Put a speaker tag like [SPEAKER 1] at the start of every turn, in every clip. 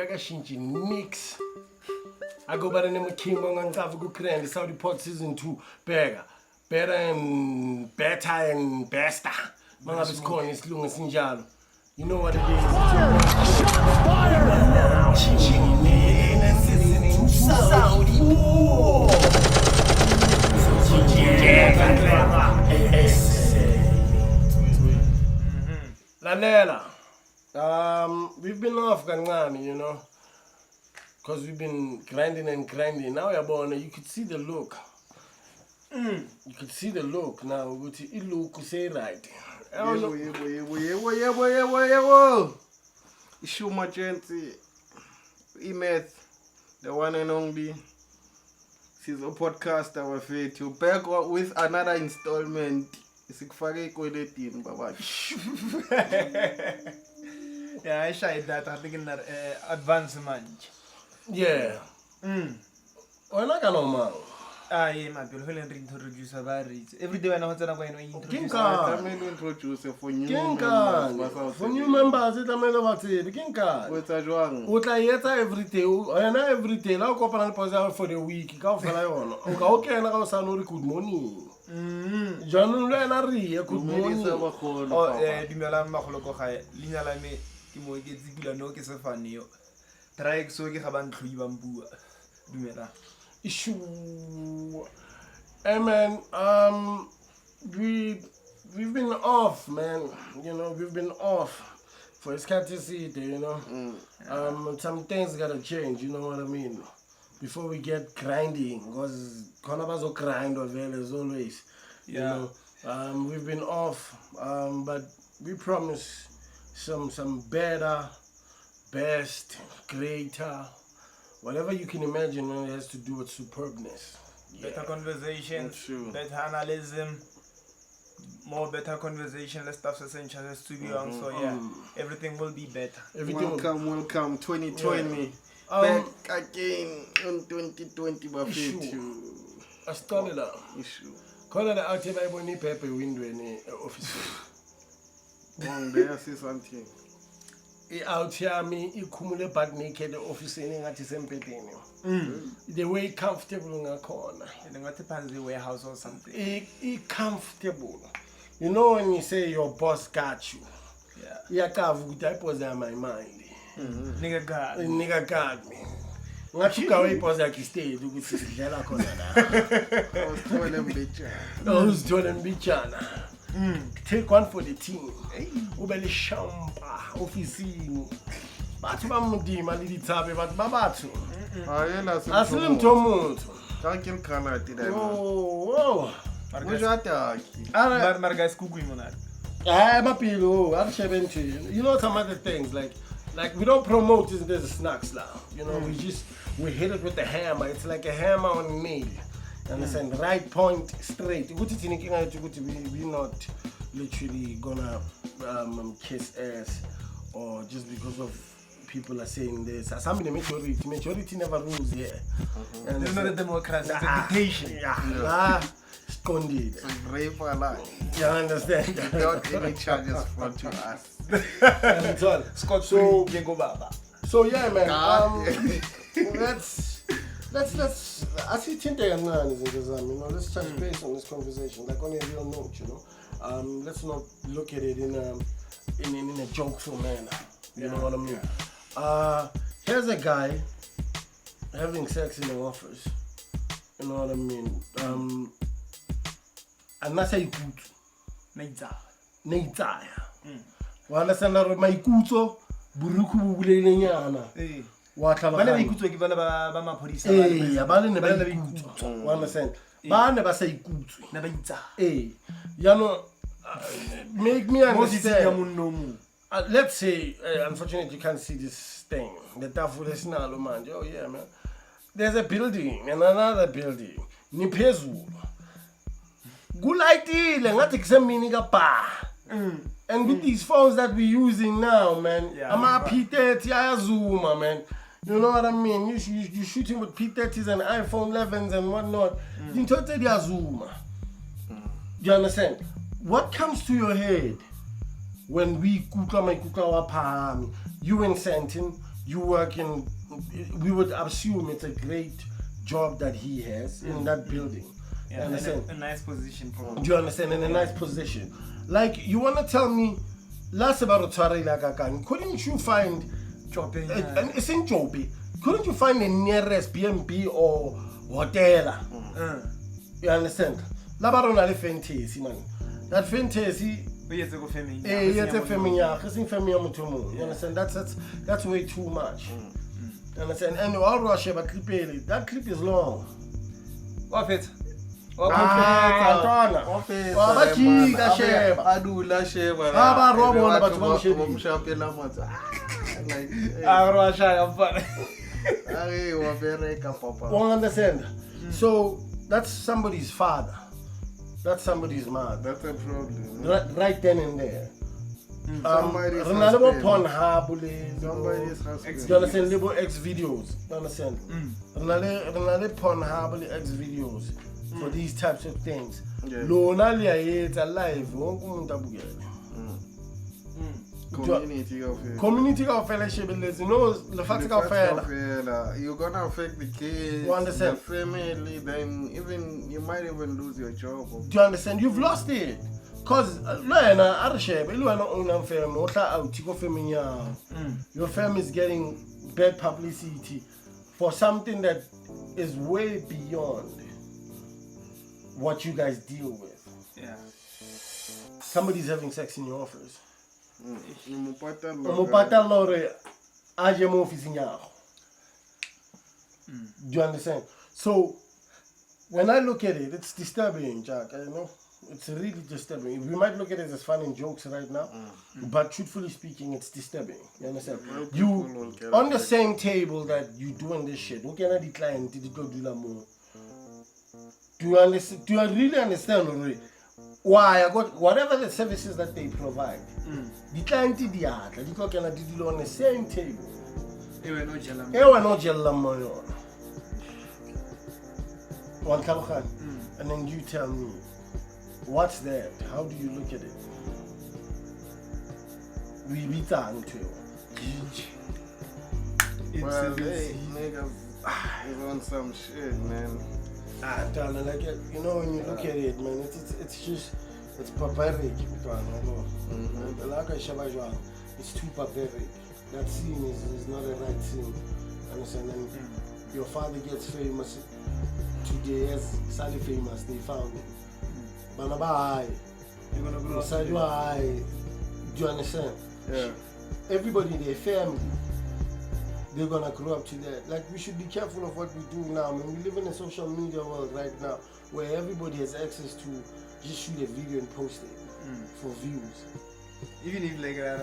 [SPEAKER 1] Kakashinji mix. I go by the name of King Mongan Kavuku Kren, the Soudipod Season 2. Better and bester. Manga is calling is Lunga Sinjalo. You know what it is. Shots fired! Now, Soudipod. Lalela. We've been off Gangani, you know, because we've been grinding. Now we're born. You could see the look. You could see the look now. It look say right.
[SPEAKER 2] Issue Magenty, Emeth, the one and only. She's a podcaster with it. You back with another installment. It's a team, Baba.
[SPEAKER 3] Yeah, I tried that. I think in that advancement.
[SPEAKER 1] Yeah. Why not normal?
[SPEAKER 3] Yeah, my people will introduce a very every day when I was going to introduce
[SPEAKER 2] for new
[SPEAKER 1] for new members. It's a matter of
[SPEAKER 2] What's a wrong?
[SPEAKER 1] what I eat every day. I know every day. Now, go and for the week. Go for okay, and I was good morning. John Lenary, good morning.
[SPEAKER 3] Oh, Dimela Maholoko, Lina Lame, Timo gets the no kiss of funny. Try so you have unclean bamboo. Dimela.
[SPEAKER 1] Issue. Hey man, we've been off, man. You know, we've been off for scarcity, you know. Some things gotta change, you know what I mean? Before we get grinding, because Conabas will grind or as always.
[SPEAKER 3] Yeah.
[SPEAKER 1] You know, we've been off, but we promise some better, best, greater, whatever you can imagine when it has to do with superbness.
[SPEAKER 3] Better conversation, better analysis, more better conversation, less stuff essential as to be on. So yeah, everything will be better.
[SPEAKER 2] Welcome 2020. Back again in 2020
[SPEAKER 1] I started out. Call it out here by one paper window in the office.
[SPEAKER 2] One day I see something.
[SPEAKER 1] Out here, me, you come back naked the office in at the same petting. The way comfortable in a corner.
[SPEAKER 3] And what depends the warehouse or something.
[SPEAKER 1] It comfortable. You know when you say your boss got you. Yeah. That was in my mind.
[SPEAKER 3] Nigga
[SPEAKER 1] got me. What you go away was like he stayed. You could see the Jella corner. I was told them bitchana. Take one for the team. Ubeli Shampa, officine. But Mamudi, my little tabby, but Babatu. I see him to move.
[SPEAKER 2] Thank you, Canada.
[SPEAKER 1] Oh,
[SPEAKER 3] Margas cooking on that.
[SPEAKER 1] I'm a pillow. I'm 70. You know some other things like we don't promote this. There's snacks now. You know, we hit it with the hammer. It's like a hammer on nail. Understand? Right point, straight. We're not literally gonna kiss ass or just because of people are saying this. Some majority never rules here.
[SPEAKER 3] There's not a democracy, it's a dictation.
[SPEAKER 1] Sconded.
[SPEAKER 2] Brave for life.
[SPEAKER 1] You understand?
[SPEAKER 2] Without any charges brought to us.
[SPEAKER 3] Scott, so
[SPEAKER 1] yeah, man. Let's I see Tinte and Nan is you know, let's touch base on this conversation, like on a real note, you know. Let's not look at it in a jokeful manner. You know what I mean? Here's a guy having sex in the office. You know what I mean? And that's a good Neitaya. Well, understand that my kuto, Buruku Bulenyana. Understand? Never say good. You know, make me understand. Let's say, unfortunately, you can't see this thing. The Tafu is now, man. Oh, yeah, man. There's a building and another building. Nipezu. Good idea. Let's examine the bar. And with these phones that we're using now, man, I'm a P30 Zoom, man. You know what I mean? You shooting with P30s and iPhone 11s and whatnot. You totally Zoom. You understand? What comes to your head when we kuka wapami? You and Santin, you work in, we would assume it's a great job that he has in that building.
[SPEAKER 3] Yeah, in a nice position.
[SPEAKER 1] Do you understand? In a nice position. Like, you want to tell me, last about couldn't you find, and it's in Jobi, couldn't you find the nearest B&B or hotel? You understand? Labarona le fantasy, man. That fantasy. It's a family. You understand? That's way too much. You understand? And all Russia, but that clip is long. What it? Understand? So that's somebody's father. That's somebody's mother.
[SPEAKER 2] That's a problem.
[SPEAKER 1] Right then and there.
[SPEAKER 2] Somebody's
[SPEAKER 1] husband. You understand? Little X videos. You understand? Pornhub X videos for these types of things. Lonalia is alive. Community of fellowship, you know, the fact
[SPEAKER 2] you're gonna affect the kids, the family, then you might even lose your job.
[SPEAKER 1] Do you understand? You've lost it. Because your family is getting bad publicity for something that is way beyond what you guys deal with.
[SPEAKER 3] Yeah.
[SPEAKER 1] Somebody's having sex in your office. Do you understand? So when I look at it, it's disturbing, Jack. I know it's really disturbing. We might look at it as fun and jokes right now, but truthfully speaking, it's disturbing. You understand? You on the same table that you doing this shit. What can I decline? Did you go do that more? Do you understand? Do you really understand already? Why I got whatever the services that they provide, the client did the art, the cook and did on the same table.
[SPEAKER 3] They were not
[SPEAKER 1] jelly. One Kalkan, and then you tell me, what's that? How do you look at it? We be done to
[SPEAKER 2] well, hey, niggas is on some shit, man.
[SPEAKER 1] Darling, like you know, when you look at it, man, it's just barbaric. It's too barbaric. That scene is not a right scene. Understand? And your father gets famous today, as Sally famous. They found it. Banabai, you're gonna grow up. Do you understand?
[SPEAKER 2] Yeah.
[SPEAKER 1] Everybody in their family, they're gonna grow up to that. Like, we should be careful of what we do now. I mean, we live in a social media world right now where everybody has access to just shoot a video and post it for views.
[SPEAKER 3] Even if like
[SPEAKER 1] that's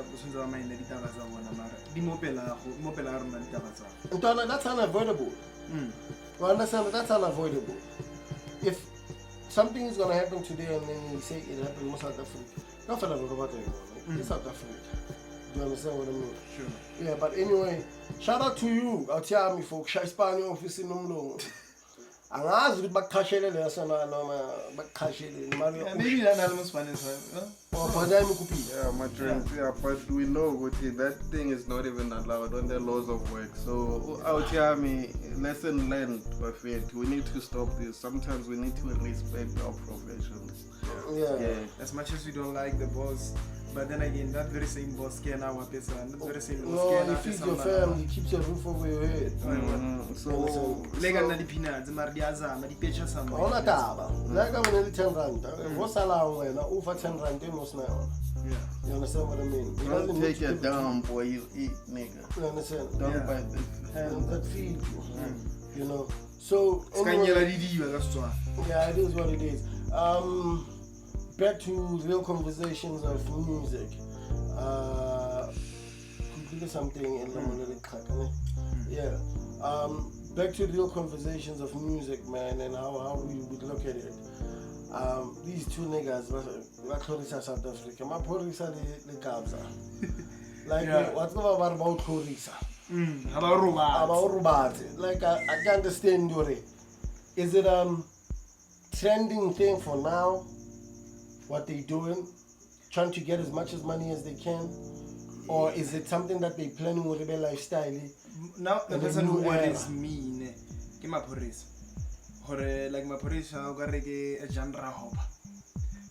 [SPEAKER 1] unavoidable. You understand? That's unavoidable. If something is gonna happen today and then you say it happened in South Africa, don't feel about it. It's South Africa. Do you understand what I mean?
[SPEAKER 3] Sure.
[SPEAKER 1] Yeah, but anyway, shout out to you. I'll tell me folks, Cassper office in Umlo. Angazi ukuthi bakukhashele leso noma bakukhashele imali.
[SPEAKER 3] Maybe that almost fun as well.
[SPEAKER 2] Yeah, my friends, yeah, but we know that thing is not even allowed on the laws of work. So out here, lesson learned, but we need to stop this. Sometimes we need to respect our professions.
[SPEAKER 1] Yeah.
[SPEAKER 3] As much as we don't like the boss, but then again, that very same boss can our person. That very same boss
[SPEAKER 1] can. No, he feeds your family, he keeps your roof over your head.
[SPEAKER 2] So
[SPEAKER 3] lega na dipinats, mardiaza, madipecha sama.
[SPEAKER 1] Ona taba. Lega when 10 rand. Vosala wena ufa 10 rand most now.
[SPEAKER 3] Yeah.
[SPEAKER 1] You understand what I mean?
[SPEAKER 2] Don't take it down, boy. You eat, nigga.
[SPEAKER 1] You understand?
[SPEAKER 2] Don't bite the
[SPEAKER 1] hand that feed you. You know. So
[SPEAKER 3] anyway,
[SPEAKER 1] yeah, it is what it is. Back to real conversations of music. Could do something in the yeah. Back to real conversations of music, man, and how we would look at it. These two niggas, Khorisa South Africa. My Khorisa the Kabza. Like, what's about Khorisa? About Robert. Like, I can't understand your. Is it trending thing for now? What they doing? Trying to get as much as money as they can? or is it something that they planning with their lifestyle?
[SPEAKER 3] Now the person who worries me, ke Maphorisa. Hore like Maphorisa o ka re ke a genre hopper.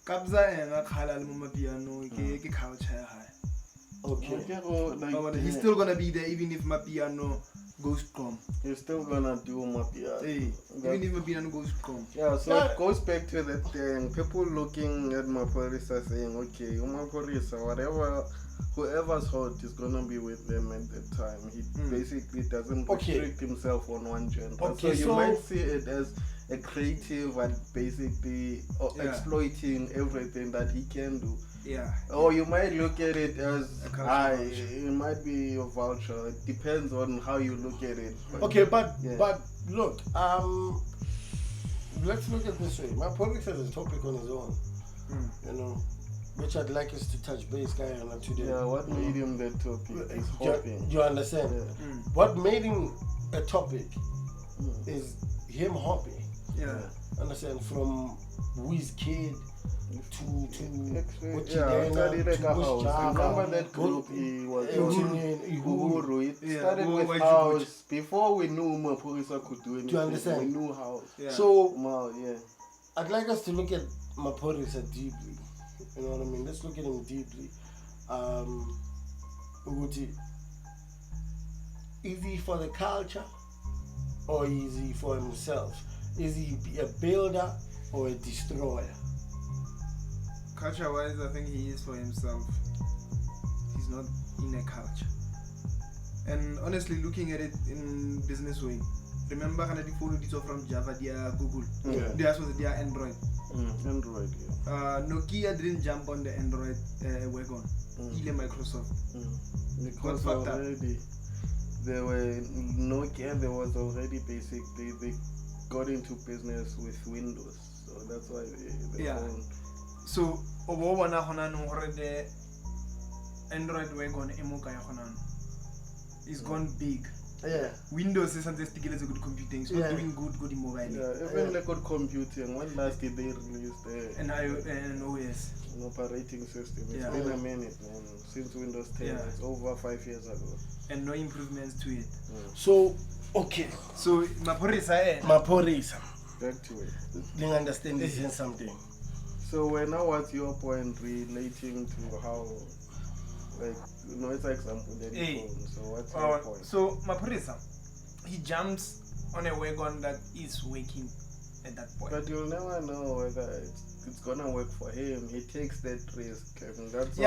[SPEAKER 3] Kabza ena khala le mo piano ke culture ya hae.
[SPEAKER 2] Okay.
[SPEAKER 3] He's still gonna be there even if my piano goes strong.
[SPEAKER 2] He's still gonna do my piano.
[SPEAKER 3] Hey, even if my piano goes strong.
[SPEAKER 2] Yeah, so it goes back to that thing. People looking at Maphorisa saying, okay, Maphorisa, whoever's hot is gonna be with them at that time. He basically doesn't restrict himself on one genre.
[SPEAKER 1] Okay,
[SPEAKER 2] so you might see it as a creative and basically exploiting everything that he can do.
[SPEAKER 3] Yeah.
[SPEAKER 2] Or you might look at it as it might be a vulture. It depends on how you look at it.
[SPEAKER 1] But look, let's look at this way. Maphorisa has a topic on his own, you know, which I'd like us to touch base guy on today.
[SPEAKER 2] Yeah, what made him that topic is hopping.
[SPEAKER 1] You understand? Yeah. What made him a topic is him hopping.
[SPEAKER 3] Yeah.
[SPEAKER 1] Understand? From WizKid to
[SPEAKER 2] remember that group he was Uhuru. It started with house. Before we knew Maphorisa could do anything,
[SPEAKER 1] do you understand?
[SPEAKER 2] We knew house.
[SPEAKER 1] Yeah. So I'd like us to look at Maphorisa deeply. You know what I mean? Let's look at him deeply. Is he for the culture or is he for himself? Is he a builder or a destroyer?
[SPEAKER 3] Culture-wise, I think he is for himself. He's not in a culture. And honestly, looking at it in business way, remember when I followed it from Java, their Google, theirs was their Android.
[SPEAKER 2] Android, yeah.
[SPEAKER 3] Nokia didn't jump on the Android wagon. Even Microsoft.
[SPEAKER 2] Because already there was already basically they got into business with Windows, so that's why they own.
[SPEAKER 3] So the Android wagon is gone big.
[SPEAKER 1] Yeah.
[SPEAKER 3] Windows is something to get good computing. It's not doing good in mobile.
[SPEAKER 2] Yeah, even the good computing. When last did they release
[SPEAKER 3] an OS?
[SPEAKER 2] An operating system. It's been a minute, man. Since Windows 10. It's over 5 years ago.
[SPEAKER 3] And no improvements to it.
[SPEAKER 1] So
[SPEAKER 3] Maphorisa.
[SPEAKER 2] Back to it.
[SPEAKER 1] Didn't understand this in something.
[SPEAKER 2] So now what's your point relating to how, like, it's an example that you phone. So what's your point?
[SPEAKER 3] So Maphorisa, he jumps on a wagon that is working at that point.
[SPEAKER 2] But you'll never know whether it's gonna work for him. He takes that risk, and that's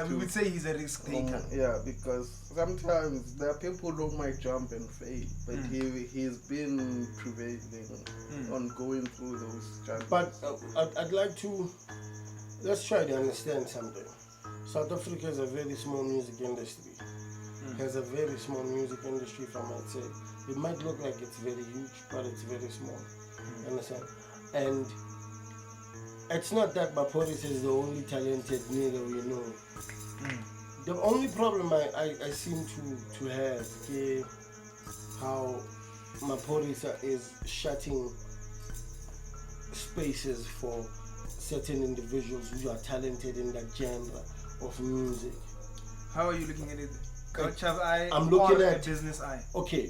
[SPEAKER 3] we would say he's a risk taker.
[SPEAKER 2] Because sometimes there are people who might jump and fail, but he's been prevailing on going through those challenges.
[SPEAKER 1] But I'd like to let's try to understand something. South Africa is a very small music industry. Has a very small music industry, if I might say. It might look like it's very huge, but it's very small. Understand? And it's not that Maphorisa is the only talented nigga we know. The only problem I seem to have is how Maphorisa is shutting spaces for certain individuals who are talented in that genre of music.
[SPEAKER 3] How are you looking at it?
[SPEAKER 1] I'm looking at
[SPEAKER 3] business eye.
[SPEAKER 1] Okay,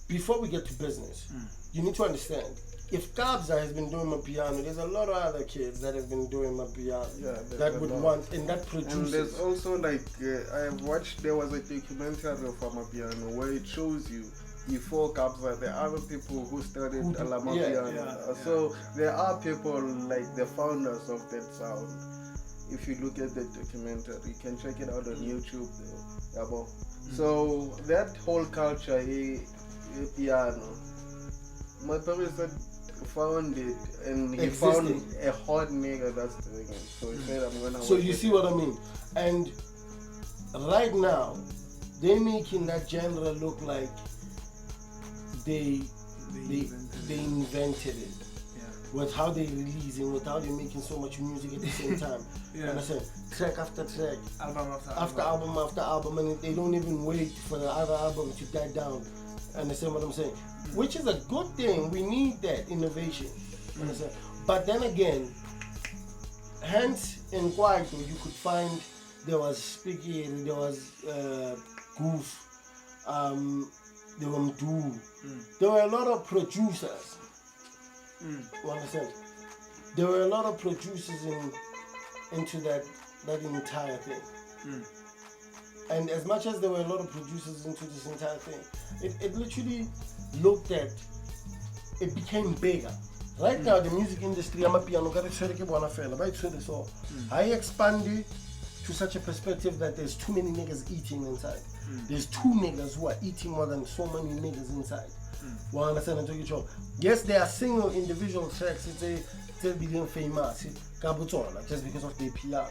[SPEAKER 1] before we get to business, you need to understand. If Kabza has been doing my piano, there's a lot of other kids that have been doing my piano that would want, and that produces.
[SPEAKER 2] And there's also like, I watched, there was a documentary of Amapiano where it shows you before Kabza, there are other people who started Alamapiano. So there are people like the founders of that sound. If you look at the documentary, you can check it out on YouTube. So that whole culture, piano, my parents found it, and he found a hot nigga that's doing it. So he said, I'm gonna.
[SPEAKER 1] So you see what I mean? And right now, they're making that genre look like they invented it. With how they're releasing, with how they're making so much music at the same time. Understand? Track after track, album after album, and they don't even wait for the other album to die down. Understand what I'm saying? Which is a good thing. We need that innovation. Understand? But then again, hence in Kwaito, you could find there was Spicky, there was Goof, there were Mdu. There were a lot of producers. You understand? There were a lot of producers into that entire thing. And as much as there were a lot of producers into this entire thing, it literally looked at, it became bigger. Right now, the music industry, I expanded to such a perspective that there's too many niggas eating inside. There's two niggas who are eating more than so many niggas inside. Well, understand and talk each. Yes, there are single individual tracks. It's a billion famous, just because of the PR.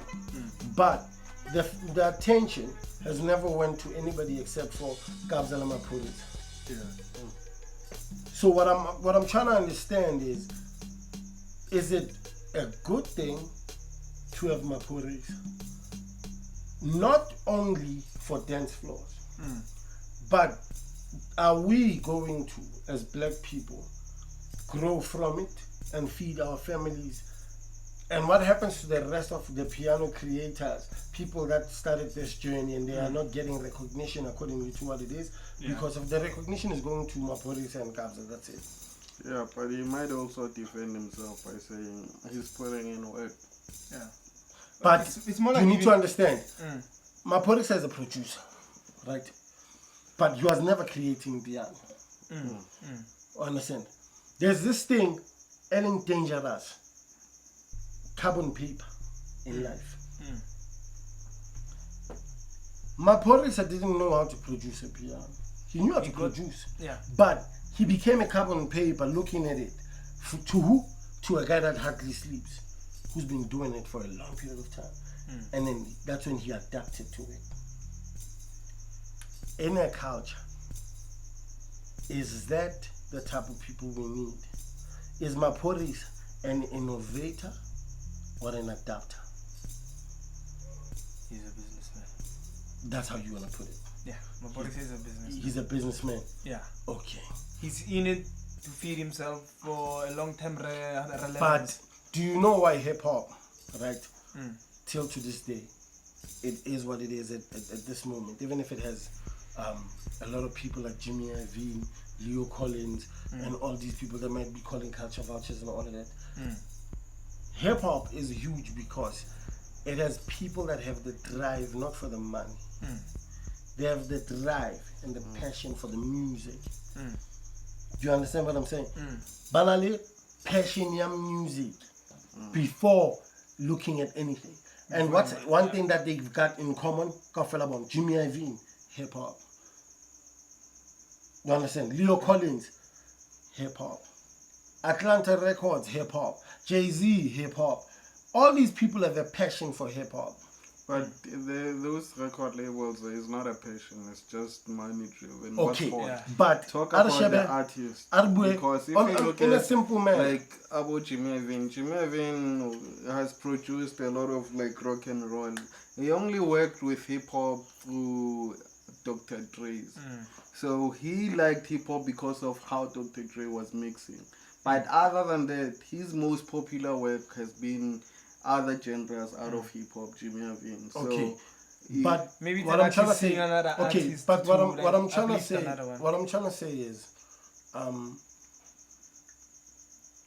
[SPEAKER 1] But the attention has never went to anybody except for Gabs and Police. So what I'm trying to understand is it a good thing to have Mapuris? Not only for dance floors, but are we going to, as black people, grow from it and feed our families? And what happens to the rest of the piano creators, people that started this journey and they are not getting recognition according to what it is? Because of the recognition is going to Mapuris and Kabza, that's it.
[SPEAKER 2] Yeah, but he might also defend himself by saying he's putting in work.
[SPEAKER 3] Yeah.
[SPEAKER 1] But
[SPEAKER 3] it's more like
[SPEAKER 1] you need to understand, Mapuris is a producer, right? But he was never creating piano. Understand? There's this thing, Ellen Dangerous, carbon paper in life. Mapuris didn't know how to produce a piano. He knew how to produce. But he became a carbon paper looking at it. To who? To a guy that hardly sleeps, who's been doing it for a long period of time. And then that's when he adapted to it. In a culture, is that the type of people we need? Is Mapuris an innovator or an adapter?
[SPEAKER 3] He's a businessman.
[SPEAKER 1] That's how you want to put it.
[SPEAKER 3] Yeah, Mapuris is a businessman.
[SPEAKER 1] He's a businessman.
[SPEAKER 3] Yeah.
[SPEAKER 1] Okay.
[SPEAKER 3] He's in it to feed himself for a long-term relevance.
[SPEAKER 1] But do you know why hip-hop, right, till to this day, it is what it is at this moment, even if it has a lot of people like Jimmy Iovine, Leo Collins, and all these people that might be calling culture vultures and all of that. Hip-hop is huge because it has people that have the drive, not for the money. They have the drive and the passion for the music. Do you understand what I'm saying? Banally, passion in music before looking at anything. And what's one thing that they've got in common? Jimmy Iovine, hip-hop. You understand? Leo Collins, hip-hop. Atlanta Records, hip-hop. Jay-Z, hip-hop. All these people have a passion for hip-hop.
[SPEAKER 2] But those record labels is not a passion, it's just money driven.
[SPEAKER 1] Okay, but
[SPEAKER 2] talk about the artist. Because if you look at
[SPEAKER 1] a simple man,
[SPEAKER 2] like about Jimmy Iovine has produced a lot of like rock and roll. He only worked with hip hop through Dr. Dre's. So he liked hip hop because of how Dr. Dre was mixing. But other than that, his most popular work has been other genres out of hip hop, Jimmy Iovine.
[SPEAKER 1] Okay,
[SPEAKER 2] so
[SPEAKER 1] but
[SPEAKER 3] maybe
[SPEAKER 1] what I'm trying to say,
[SPEAKER 3] okay,
[SPEAKER 1] but what I'm trying to say is,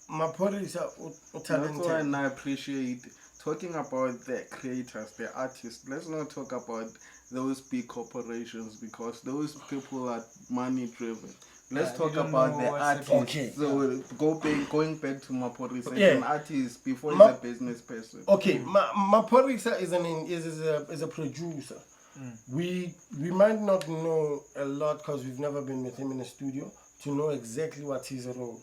[SPEAKER 1] Mapuris are talented.
[SPEAKER 2] That's why and I appreciate talking about the creators, the artists. Let's not talk about those big corporations because those people are money driven. Let's talk about the artist.
[SPEAKER 1] Okay.
[SPEAKER 2] So going back to Mapuris, an artist before he's a business person.
[SPEAKER 1] Okay, Mapuris is a producer. We might not know a lot because we've never been with him in the studio to know exactly what his role.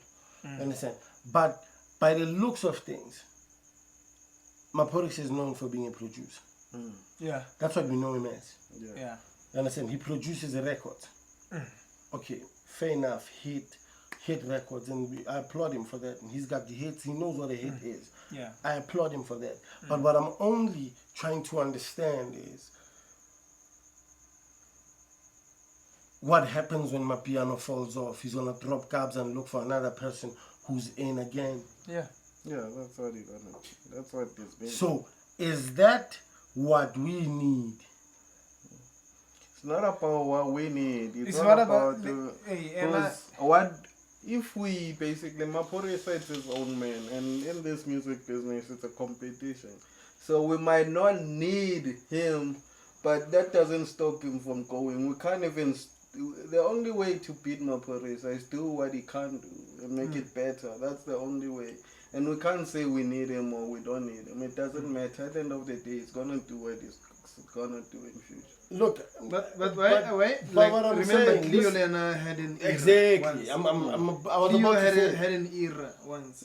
[SPEAKER 1] Understand? But by the looks of things, Mapuris is known for being a producer.
[SPEAKER 3] Yeah.
[SPEAKER 1] That's what we know him as.
[SPEAKER 3] Yeah.
[SPEAKER 1] You understand? He produces a record. Okay, fair enough. Hit records, and I applaud him for that. And he's got the hits. He knows what a hit is.
[SPEAKER 3] Yeah.
[SPEAKER 1] I applaud him for that. But what I'm only trying to understand is what happens when my piano falls off. He's gonna drop cabs and look for another person who's in again.
[SPEAKER 3] Yeah.
[SPEAKER 2] Yeah, that's what he's gonna. That's what it's been.
[SPEAKER 1] So is that what we need.
[SPEAKER 2] It's not about what we need.
[SPEAKER 3] It's not about
[SPEAKER 2] what if we basically Maphorisa is his own man, and in this music business it's a competition. So we might not need him, but that doesn't stop him from going. We can't even. The only way to beat Maphorisa is do what he can't do and make it better. That's the only way. And we can't say we need him or we don't need him. It doesn't matter. At the end of the day, he's gonna do what he's gonna do in future.
[SPEAKER 1] Look,
[SPEAKER 3] but wait.
[SPEAKER 1] Like, what I'm
[SPEAKER 3] remember,
[SPEAKER 1] saying,
[SPEAKER 3] Cleo
[SPEAKER 1] this,
[SPEAKER 3] Lena had an era
[SPEAKER 1] exactly.
[SPEAKER 3] once.
[SPEAKER 1] I was
[SPEAKER 3] Cleo
[SPEAKER 1] about to say.
[SPEAKER 3] had an era once.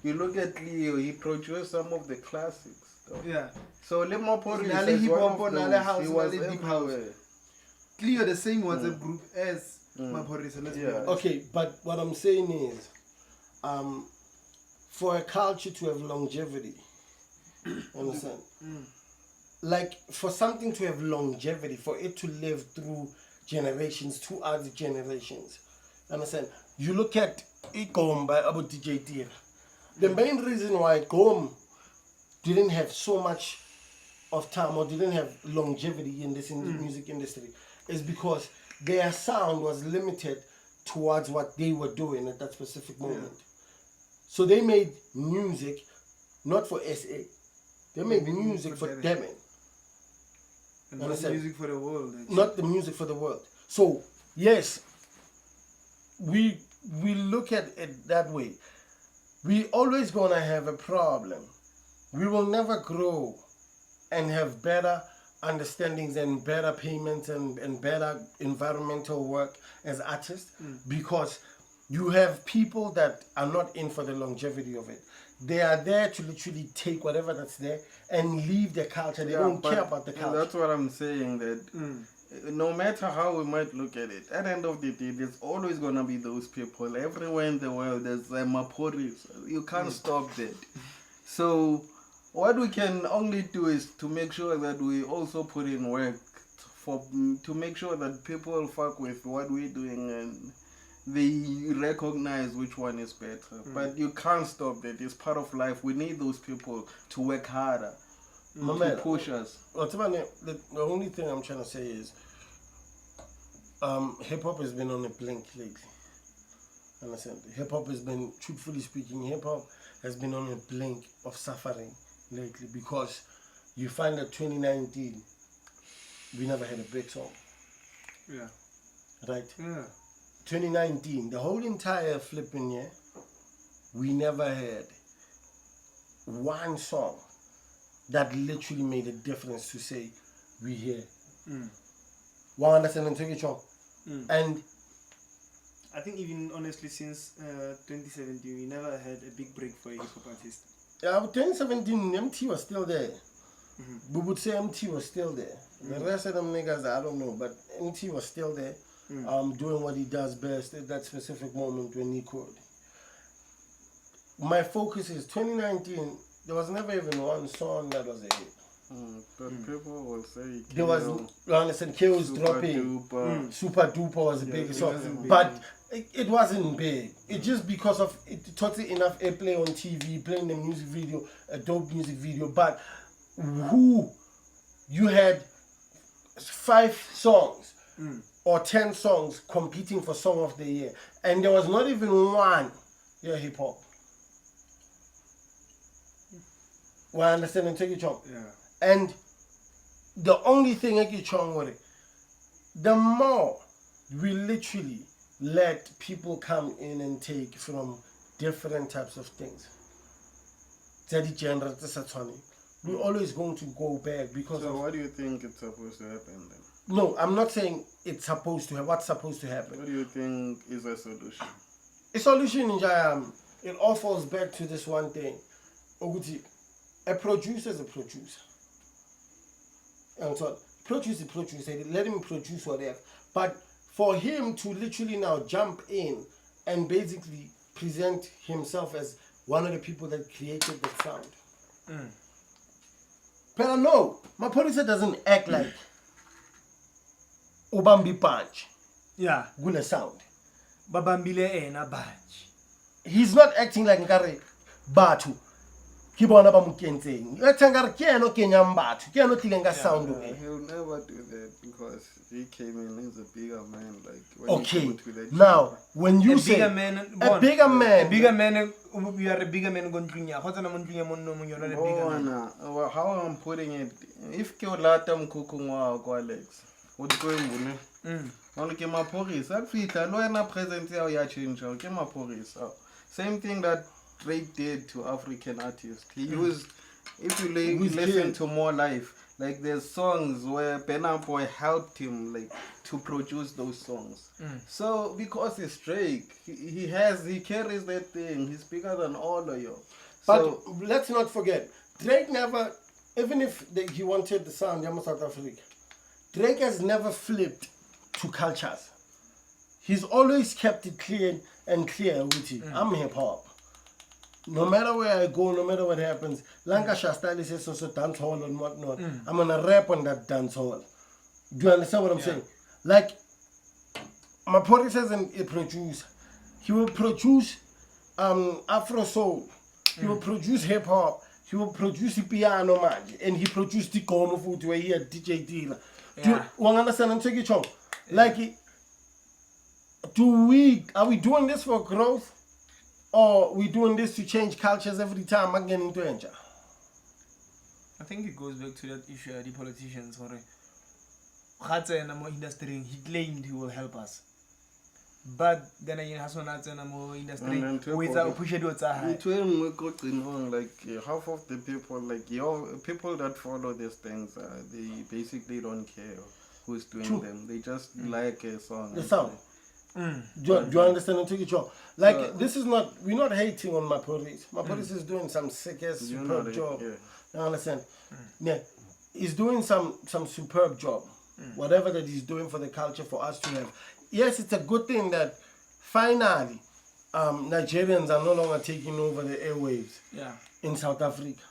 [SPEAKER 2] You look at Cleo, he produced some of the classics. Though.
[SPEAKER 3] Yeah.
[SPEAKER 2] So Maphorisa
[SPEAKER 3] Nale
[SPEAKER 2] is
[SPEAKER 3] hip
[SPEAKER 2] one
[SPEAKER 3] hop,
[SPEAKER 2] of
[SPEAKER 3] nale
[SPEAKER 2] those.
[SPEAKER 3] house,
[SPEAKER 2] He was
[SPEAKER 3] nale deep house.
[SPEAKER 2] everywhere.
[SPEAKER 3] Cleo, the same WhatsApp group as Maphorisa. Let's be honest.
[SPEAKER 1] Okay, but what I'm saying is, for a culture to have longevity, understand? Like for something to have longevity, for it to live through generations, two other generations, understand? You look at Igom by Abu DJ Tira. The main reason why Igom didn't have so much of time or didn't have longevity in this music industry is because their sound was limited towards what they were doing at that specific moment. So they made music not for SA. They made music for Devon.
[SPEAKER 3] And not music for the world. Actually.
[SPEAKER 1] Not the music for the world. So yes, we look at it that way. We always gonna have a problem. We will never grow and have better understandings and better payments and better environmental work as artists because you have people that are not in for the longevity of it. They are there to literally take whatever that's there and leave the culture. They don't care about the culture.
[SPEAKER 2] That's what I'm saying, that no matter how we might look at it, at the end of the day, there's always going to be those people. Everywhere in the world, there's Maphorisa. You can't stop that. So what we can only do is to make sure that we also put in work to make sure that people fuck with what we're doing and they recognize which one is better. But you can't stop that. It's part of life. We need those people to work harder, to push us.
[SPEAKER 1] The only thing I'm trying to say is hip-hop has been on a blink lately. Understand? Hip-hop has been, truthfully speaking, hip-hop has been on a blink of suffering lately because you find that 2019, we never had a big song.
[SPEAKER 3] Yeah.
[SPEAKER 1] Right?
[SPEAKER 3] Yeah.
[SPEAKER 1] 2019, the whole entire flipping year, we never had one song that literally made a difference to say we here. One understand and take it wrong. And
[SPEAKER 3] I think even honestly since 2017 we never had a big break for a hip hop artist.
[SPEAKER 1] Yeah, 2017 MT was still there. We would say MT was still there. The rest of them niggas I don't know, but MT was still there. Doing what he does best at that specific moment when he could. My focus is 2019. There was never even one song that was a hit.
[SPEAKER 2] But people will say
[SPEAKER 1] there was Anderson Kills dropping. Super Duper was a big song, but it wasn't big. It just because of it totally enough airplay on TV, playing the music video, a dope music video. But who you had 5 songs. Or 10 songs competing for Song of the Year. And there was not even one hip hop. Well, I understand and take it wrong.
[SPEAKER 3] Yeah.
[SPEAKER 1] And the only thing I get wrong with it, the more we literally let people come in and take from different types of things. We're always going to go back because
[SPEAKER 2] So what do you think it's supposed to happen then?
[SPEAKER 1] No, I'm not saying it's supposed to happen. What's supposed to happen?
[SPEAKER 2] What do you think is a solution?
[SPEAKER 1] A solution, it all falls back to this one thing. A producer is a producer. And so, producer, let him produce whatever. But for him to literally now jump in and basically present himself as one of the people that created the sound. But no, my producer doesn't act like Obambi Punch.
[SPEAKER 3] Yeah.
[SPEAKER 1] Gula sound.
[SPEAKER 3] Babambile ena batch.
[SPEAKER 1] He's not acting like Nkare Batu. ke bona ba mo kentseng e tsanga re ke eno kenyang batho ke eno tlileng ka sound
[SPEAKER 2] he'll never do that because he came in as a bigger man like
[SPEAKER 1] okay now when you say a bigger man
[SPEAKER 3] you are a bigger man go ntlung ya gotsa na mo ntlung ya monno mo yona le bigger man
[SPEAKER 2] how I'm putting it if ke o lata mkhukung wa kwa Alex o tloembune only ke maphorisa fitla lo ena presence ya ya change ke maphorisa same thing that Drake did to African artists. He used, if you listen to More Life, like there's songs where Burna Boy helped him like to produce those songs. So because it's Drake, he carries that thing. He's bigger than all of you.
[SPEAKER 1] But so, let's not forget, Drake never, even if he wanted the sound of South Africa, Drake has never flipped to cultures. He's always kept it clear with it. I'm hip hop. No matter where I go, no matter what happens, Lancashire style is also dance hall and whatnot. I'm gonna rap on that dance hall. Do you understand what I'm saying? Like, my producer isn't a producer. He will produce Afro soul. He will produce hip hop. He will produce the piano magic, and he produced the Kono food where he had DJ dealer. Do you understand? I'm taking it. Like, are we doing this for growth? Or we doing this to change cultures every time I'm getting into enter?
[SPEAKER 3] I think it goes back to that issue the politicians or industry he claimed he will help us. But then again has one industry without push it
[SPEAKER 2] like half of the people like your people that follow these things they basically don't care who's doing them. They just like a song.
[SPEAKER 1] The sound. Do you understand? Like this is not, we're not hating on my police. My police is doing some sickest superb job. You understand? Yeah, he's doing some superb job. Whatever that he's doing for the culture for us to have. Yes, it's a good thing that finally Nigerians are no longer taking over the airwaves in South Africa.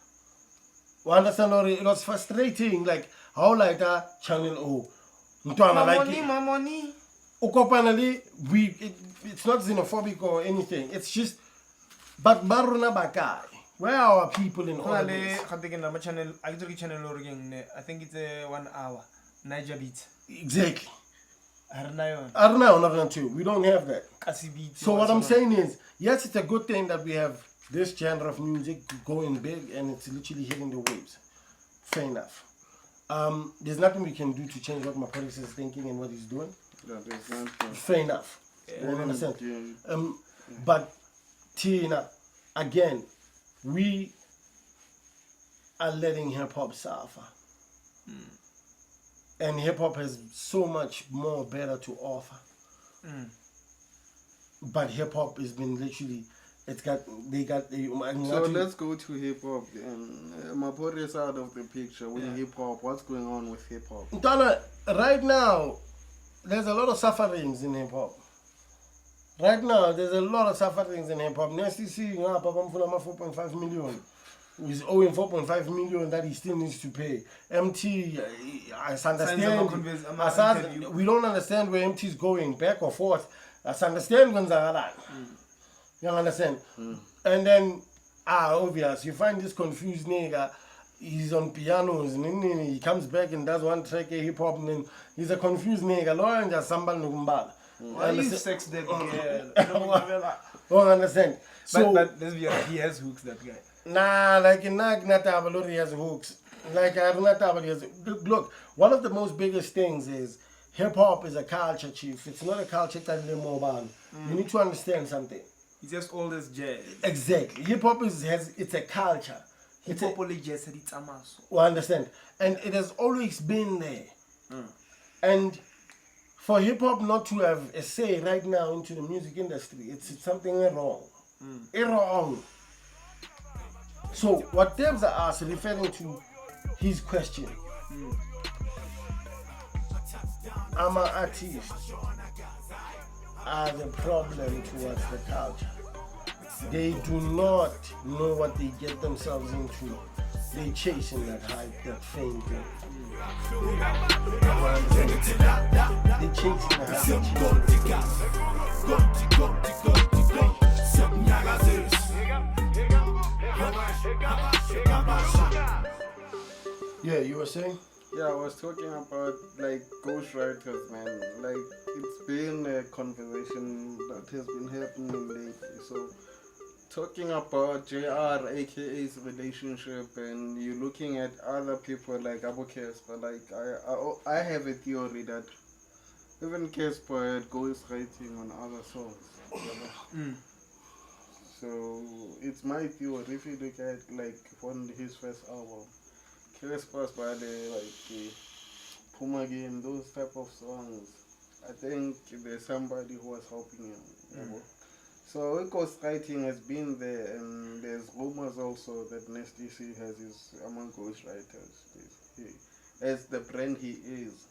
[SPEAKER 1] You understand? Or it was frustrating, like how like that Channel O.
[SPEAKER 3] Money.
[SPEAKER 1] It's not xenophobic or anything. It's just, but baruna bakai. Where are our people in all this?
[SPEAKER 3] I think it's 1 hour. Niger Beat.
[SPEAKER 1] Exactly. Arna too. We don't have that. So what I'm saying is, yes, it's a good thing that we have this genre of music going big and it's literally hitting the waves. Fair enough. There's nothing we can do to change what my producer is thinking and what he's doing. Fair enough. You understand? But Tina, again, we are letting hip hop suffer. And hip hop has so much more better to offer. But hip hop has been literally, so
[SPEAKER 2] let's go to hip hop. Mapori is out of the picture with hip hop. What's going on with hip hop?
[SPEAKER 1] Right now, there's a lot of sufferings in hip hop. Right now, there's a lot of sufferings in hip hop. Next, you see, Papa Mfulama 4.5 million. He's owing 4.5 million that he still needs to pay. MT, I understand. We don't understand where MT is going, back or forth. I understand when you understand? And then, obvious, you find this confused nigga. He's on pianos and then he comes back and does one track of hip hop and then he's a confused nigga. Lawyer and just somebody numbal.
[SPEAKER 3] Why you sex that girl?
[SPEAKER 1] Don't understand. So
[SPEAKER 3] but he has hooks, that guy.
[SPEAKER 1] Nah, like in Natabalori he has hooks. Like Natabali has. Look, one of the most biggest things is hip hop is a culture, chief. It's not a culture that mobile. You need to understand something.
[SPEAKER 3] It's just all this jazz.
[SPEAKER 1] Exactly. Hip hop it's a culture.
[SPEAKER 3] Hip hop only jazz it's amaso.
[SPEAKER 1] Understand? And it has always been there. And for hip hop not to have a say right now into the music industry, it's something wrong. Wrong. So what Debs are asked, referring to his question, I'm an artist, are the problem towards the culture. They do not know what they get themselves into. They chasing that hype, that fame thing. They chasing the hype. Yeah, you were saying?
[SPEAKER 2] Yeah, I was talking about like ghostwriters, man. Like it's been a conversation that has been happening lately. So talking about JR AKA's relationship, and you looking at other people like Abu Cassper, like I have a theory that even Cassper had ghostwriting on other songs. You know? So it's my theory. If you look at like on his first album, Cassper's by the like Puma Game, those type of songs, I think there's somebody who was helping him. You know? So ghostwriting has been there, and there's rumors also that Nasty C has his among ghostwriters. As the brand he is,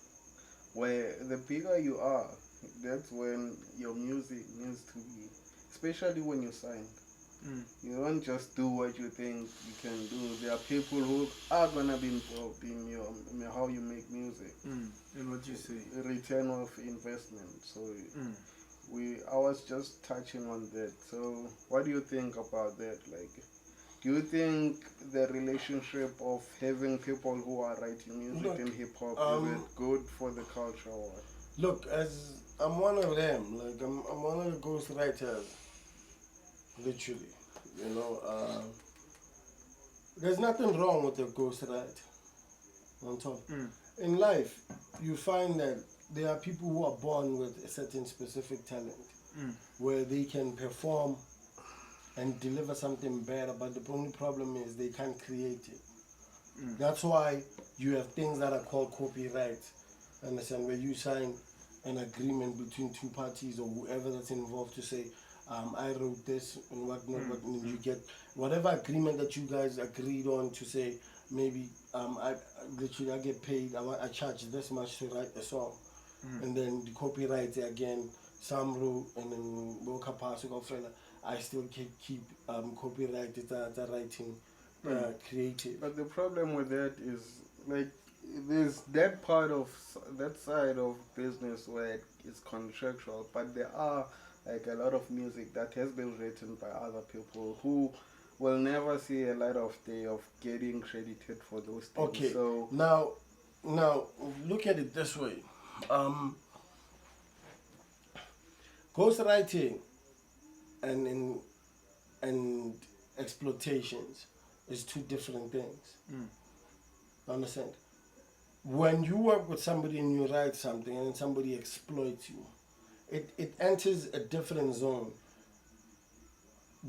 [SPEAKER 2] where the bigger you are, that's when your music needs to be, especially when you sign. You don't just do what you think you can do. There are people who are gonna be involved in your how you make music.
[SPEAKER 3] And what you say.
[SPEAKER 2] Return of investment. So I was just touching on that. So what do you think about that? Like, do you think the relationship of having people who are writing music in hip hop is it good for the culture or what?
[SPEAKER 1] Look, as I'm one of them, like I'm one of the ghostwriters. Literally, you know, there's nothing wrong with a ghostwriter. On top, in life, you find that there are people who are born with a certain specific talent, where they can perform and deliver something better, but the only problem is they can't create it. That's why you have things that are called copyright. Understand? Where you sign an agreement between two parties or whoever that's involved to say, I wrote this and whatnot, and you get whatever agreement that you guys agreed on to say, maybe I get paid, I charge this much to write the song, and then the copyright again, some wrote, and then I still keep copyright the writing creative.
[SPEAKER 2] But the problem with that is like there's that part of that side of business where it's contractual, but there are like a lot of music that has been written by other people who will never see a light of day of getting credited for those things.
[SPEAKER 1] Okay.
[SPEAKER 2] So
[SPEAKER 1] now look at it this way. Ghostwriting and exploitations is two different things. Understand? When you work with somebody and you write something and somebody exploits you, it enters a different zone,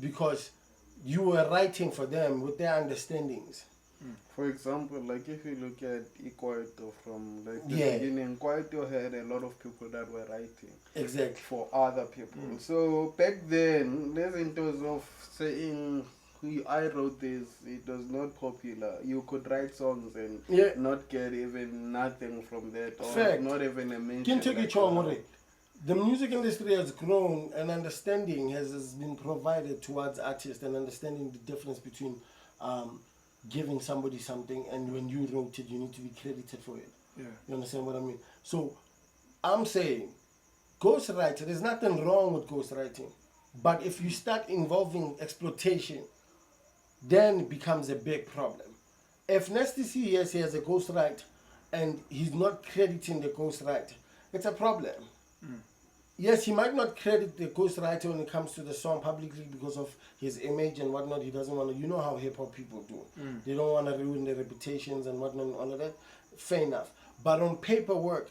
[SPEAKER 1] because you were writing for them with their understandings.
[SPEAKER 2] For example, like if you look at Ikwaito from like the beginning, Ikwaito had a lot of people that were writing for other people. So back then, there's in terms of saying I wrote this, it was not popular. You could write songs and not get even nothing from that, or not even a mention.
[SPEAKER 1] The music industry has grown, and understanding has been provided towards artists, and understanding the difference between giving somebody something and when you wrote it, you need to be credited for it. You understand what I mean? So I'm saying ghostwriter, there's nothing wrong with ghostwriting, but if you start involving exploitation, then it becomes a big problem. If Nasty C, yes, he has a ghostwriter and he's not crediting the ghostwriter, it's a problem. Yes, he might not credit the ghostwriter when it comes to the song publicly because of his image and whatnot. He doesn't want to, you know how hip-hop people do. They don't want to ruin their reputations and whatnot and all of that. Fair enough. But on paperwork,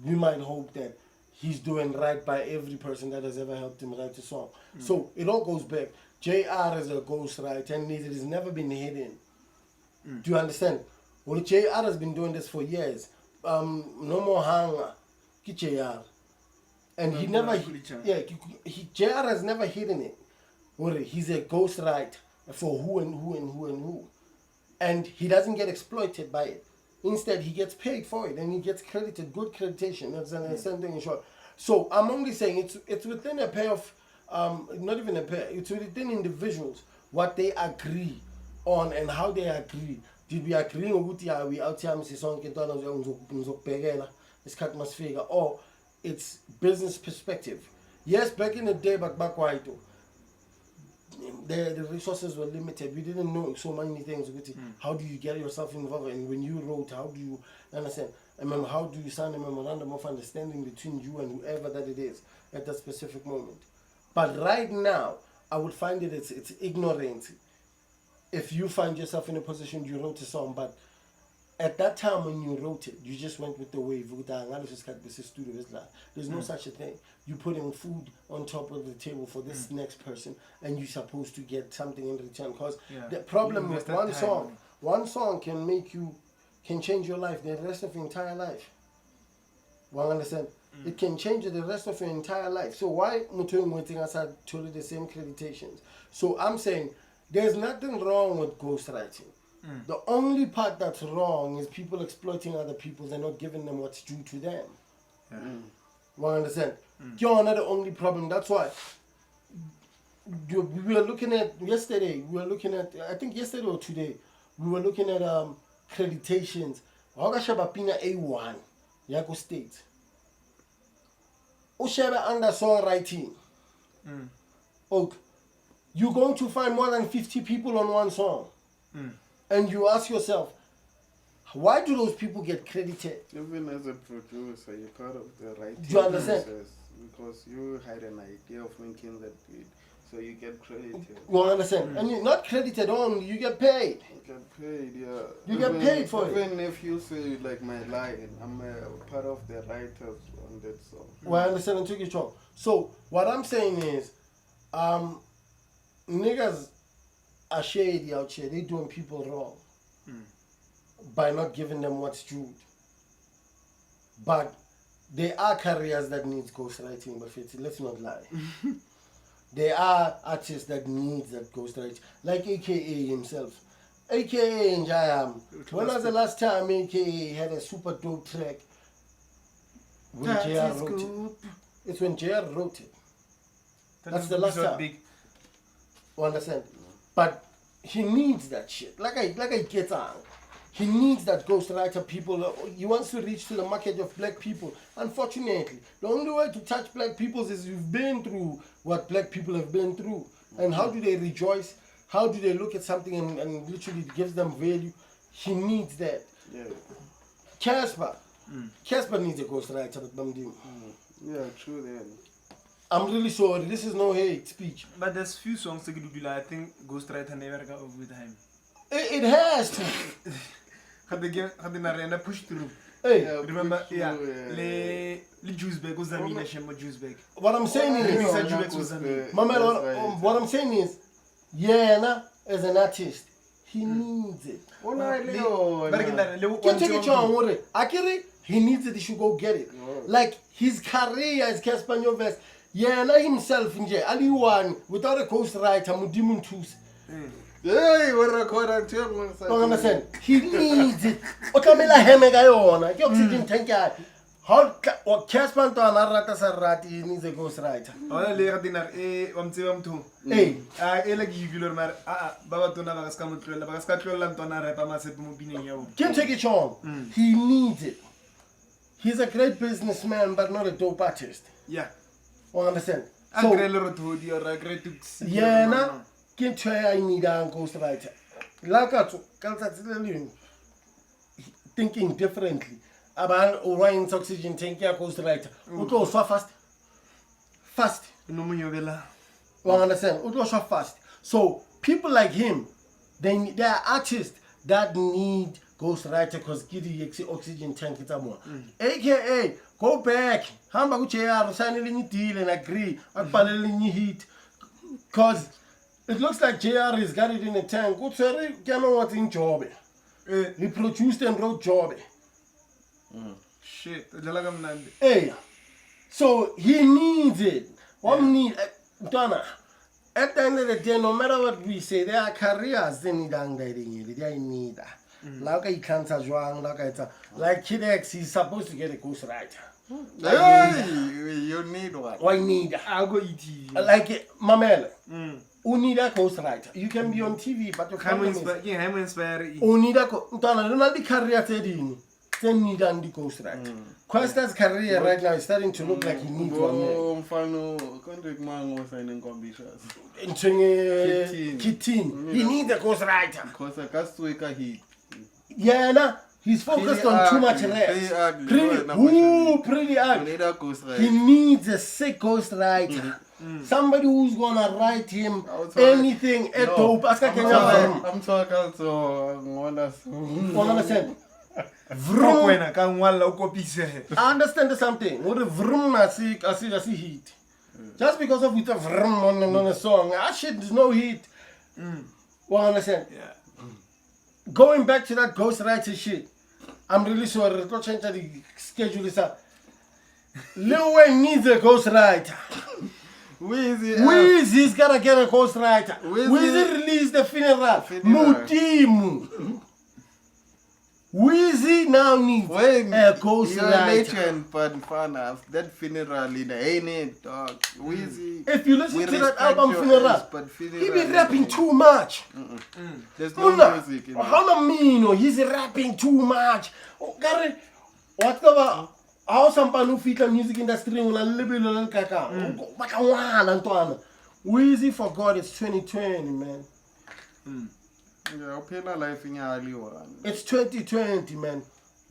[SPEAKER 1] we might hope that he's doing right by every person that has ever helped him write a song. So it all goes back. JR is a ghostwriter and it has never been hidden. Do you understand? Well, JR has been doing this for years. No more hanger. JR. And he never, JR has never hidden it. He's a ghostwriter for who and who and who and who. And he doesn't get exploited by it. Instead, he gets paid for it and he gets credited, good creditation. That's something in short. So I'm only saying it's within a pair of, not even a pair, it's within individuals what they agree on and how they agree. Did we agree on what we out here, or it's business perspective. Yes, back in the day, but back why too. the resources were limited. We didn't know so many things. How do you get yourself involved? And when you wrote, how do you understand? How do you sign a memorandum of understanding between you and whoever that it is at that specific moment? But right now, I would find it's ignorance. If you find yourself in a position you wrote a song, but at that time when you wrote it, you just went with the wave. There's no such a thing. You're putting food on top of the table for this next person, and you're supposed to get something in return. Because the problem with one song can change your life, the rest of your entire life. Well, understand? It can change the rest of your entire life. So why Mutu waiting outside totally the same accreditations? So I'm saying there's nothing wrong with ghostwriting. The only part that's wrong is people exploiting other people and not giving them what's due to them. Well, understand? You're not the only problem. That's why we were looking at yesterday. I think yesterday or today, we were looking at accreditations. Wagashabapina A1, Yako State. Ushaba under songwriting. Okay. You're going to find more than 50 people on one song. And you ask yourself, why do those people get credited?
[SPEAKER 2] Even as a producer, you're part of the writing
[SPEAKER 1] Do you understand?
[SPEAKER 2] process because you had an idea of making that beat, so you get credited.
[SPEAKER 1] You understand? And you're not credited only, you get paid.
[SPEAKER 2] You get paid, yeah.
[SPEAKER 1] You get paid for it.
[SPEAKER 2] Even if you say, like my line, I'm a part of the writers on that song.
[SPEAKER 1] Well, I understand and took it wrong. So, what I'm saying is, niggas are shady out here. They doing people wrong by not giving them what's due. But there are careers that need ghostwriting, but let's not lie. There are artists that need that ghostwriting, like AKA himself. AKA and Jayam. When was the last time AKA had a super dope track? When JR wrote it. It's when JR wrote it. That's the last time.
[SPEAKER 3] Big.
[SPEAKER 1] You understand? But he needs that shit. Like I get on. He needs that ghostwriter people. He wants to reach to the market of black people. Unfortunately, the only way to touch black people is you've been through what black people have been through. And how do they rejoice? How do they look at something and literally it gives them value? He needs that.
[SPEAKER 2] Yeah.
[SPEAKER 1] Cassper needs a ghostwriter.
[SPEAKER 2] Yeah, true then.
[SPEAKER 1] I'm really sorry. This is no hate speech.
[SPEAKER 3] But there's few songs that you do. I think ghostwriter never got over with him.
[SPEAKER 1] It has to.
[SPEAKER 3] Had the Narenda push through.
[SPEAKER 1] Hey,
[SPEAKER 3] remember? Yeah. Le juice bag was Zamina Shemo juice bag.
[SPEAKER 1] what I'm saying is, what I'm saying is, Yana as an artist, he needs it. He needs it. He should go get it. Like his career as Cassper Nyovest, Yana himself in jail, Ali one without a ghostwriter, Mudimun Tus.
[SPEAKER 2] Hey, we're recording too.
[SPEAKER 1] Don't understand? He needs it. Okamela Hemegayona, oxygen tank. How Cassper to another Sarati needs a ghostwriter.
[SPEAKER 3] All the dinner, too.
[SPEAKER 1] Hey,
[SPEAKER 3] I like you, Mar. Baba to Navas come to the Bascatro Lantona Rapama Mubini.
[SPEAKER 1] can't take it on. He needs it. He's a great businessman, but not a dope artist.
[SPEAKER 3] Yeah.
[SPEAKER 1] You understand?
[SPEAKER 3] So, a great to see.
[SPEAKER 1] Yeah, na. Can't try I need a ghostwriter. Like thinking differently about Orion's oxygen tank ghostwriter. Uto so fast.
[SPEAKER 3] No Munyovela.
[SPEAKER 1] You understand? Uto so fast. So people like him, they are artists that need ghostwriter because give the oxygen tank it's more. AKA go back. Hamba kuchea sign deal and agree. Akbalele heat. Cause it looks like JR is got it in a tank. Good sir, you know what's in job. He produced and wrote job.
[SPEAKER 3] Shit.
[SPEAKER 1] Hey, so he needs it. What need Donna? At the end of the day, no matter what we say, there are careers they need they need that. Like he can't like Kid X, he's supposed to get a ghostwriter.
[SPEAKER 2] Hey, you need one.
[SPEAKER 1] Why need?
[SPEAKER 3] I'll go eat.
[SPEAKER 1] Like Mamel. Who need a ghostwriter? You can be on TV, but you can't
[SPEAKER 3] inspire.
[SPEAKER 1] Who need a ghostwriter? Don't the career trading. Then need and the ghostwriter. Questa's career right now is starting to look like he needs one man. Kittin. He needs a ghostwriter.
[SPEAKER 2] Because I can't switch a hit.
[SPEAKER 1] Yeah, nah. He's focused on too much rap. Pretty ugly. He needs a sick ghostwriter. Somebody who's gonna write him anything at dope.
[SPEAKER 2] I'm talking to
[SPEAKER 1] understand? I understand something. What the vroom I see heat. Just because of with a vroom on a song, that shit is no heat. Well, understand?
[SPEAKER 3] Yeah.
[SPEAKER 1] Going back to that ghostwriter shit, I'm really sorry. Let's not change the schedule. This up. Lil Wayne needs a ghostwriter. Weezy's gotta get a ghostwriter. Weezy released the funeral. Mutimu. Weezy now needs a ghostwriter.
[SPEAKER 2] But that funeral ain't it, dog. Weezy.
[SPEAKER 1] If you listen to that album funeral, he be rapping too much.
[SPEAKER 2] There's no music in it.
[SPEAKER 1] How mean? He's rapping too much. Gary, whatever. How some people fit the music industry will a little kaka. Weezy forgot it's 2020, man. It's 2020, man.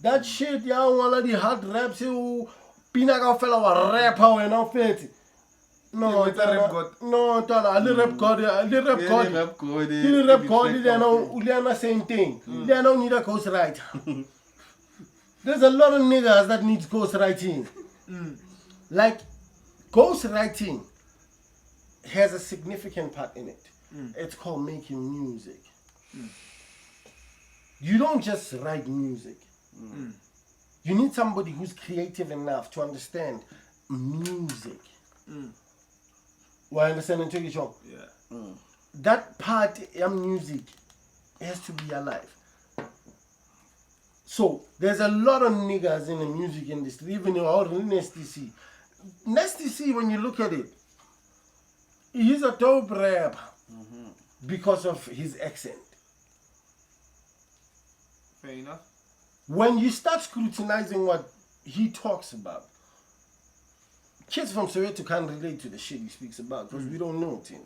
[SPEAKER 1] That shit, yeah, one of the hard raps, you pinaka fella wa rapper when I'm fit. No, it's a rap god. No, it's a rap god. The rap god, they are not same thing. They are not need a ghostwriter. There's a lot of niggas that need ghostwriting. Like, ghostwriting has a significant part in it. It's called making music. You don't just write music. You need somebody who's creative enough to understand music. Well, I understand and take it wrong.
[SPEAKER 3] Yeah.
[SPEAKER 1] That part of music has to be alive. So there's a lot of niggas in the music industry, even in Nasty C. Nasty C, when you look at it, he's a dope rapper because of his accent.
[SPEAKER 3] Fair enough.
[SPEAKER 1] When you start scrutinizing what he talks about, kids from Soweto can't relate to the shit he speaks about because we don't know it.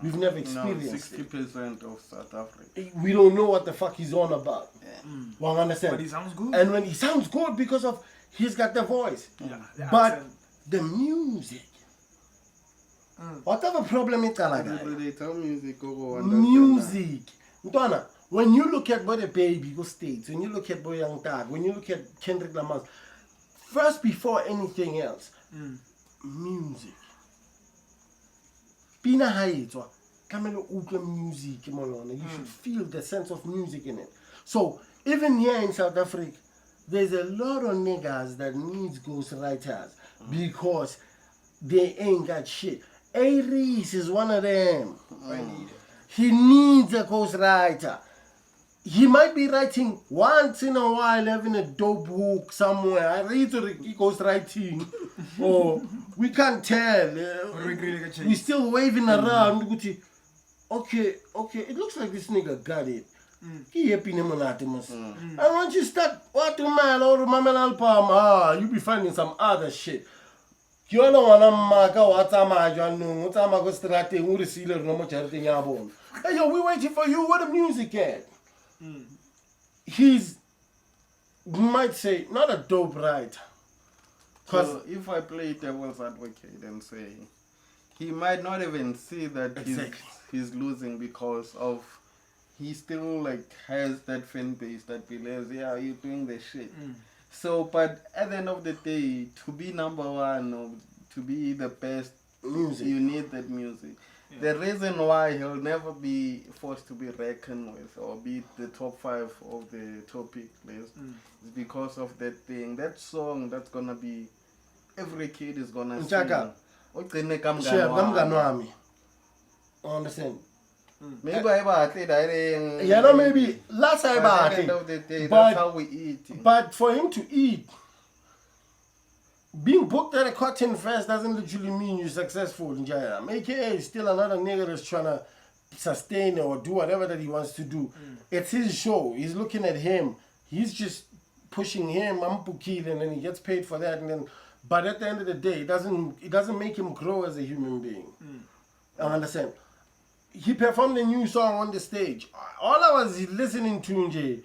[SPEAKER 1] We've never experienced
[SPEAKER 2] 60% of South Africa.
[SPEAKER 1] We don't know what the fuck he's on about. Well, understand?
[SPEAKER 3] But he sounds good.
[SPEAKER 1] And when he sounds good because of he's got the voice.
[SPEAKER 3] Yeah,
[SPEAKER 1] but the music. Whatever problem it's like. Music. Ntwana, when you look at Boy the Baby Go States, when you look at Boy Young Thug, when you look at Kendrick Lamar, first before anything else, music. Pina haitwa, kamelo uke music, you should feel the sense of music in it. So even here in South Africa, there's a lot of niggas that needs ghostwriters because they ain't got shit. Aries is one of them. He needs a ghostwriter. He might be writing once in a while, having a dope hook somewhere. I read to the ghostwriting. Or we can't tell. We're still waving around. Okay, it looks like this nigga got it. And once you start, what man or Mamelal Palm, you be finding some other shit. You don't want to mark out hey, yo, we waiting for you. Where the music at? He's, might say, not a dope writer.
[SPEAKER 2] So if I play devil's advocate and say, he might not even see that he's losing because of he still like has that fan base that believes, yeah, you're doing the shit. So, but at the end of the day, to be number one or to be the best, you need that music. The reason why he'll never be forced to be reckoned with or be the top 5 of the topic list is because of that thing. That song that's gonna be, every kid is gonna sing.
[SPEAKER 1] Understand?
[SPEAKER 2] Maybe I
[SPEAKER 1] maybe last time
[SPEAKER 2] at the end of the day, that's how we eat.
[SPEAKER 1] But for him to eat, being booked at a cotton fest doesn't literally mean you're successful in Jaya. AKA is still another nigga that's trying to sustain or do whatever that he wants to do. It's his show. He's looking at him. He's just pushing him, and then he gets paid for that, and then. But at the end of the day, it doesn't make him grow as a human being. I understand. He performed a new song on the stage. All I was listening to, Nje,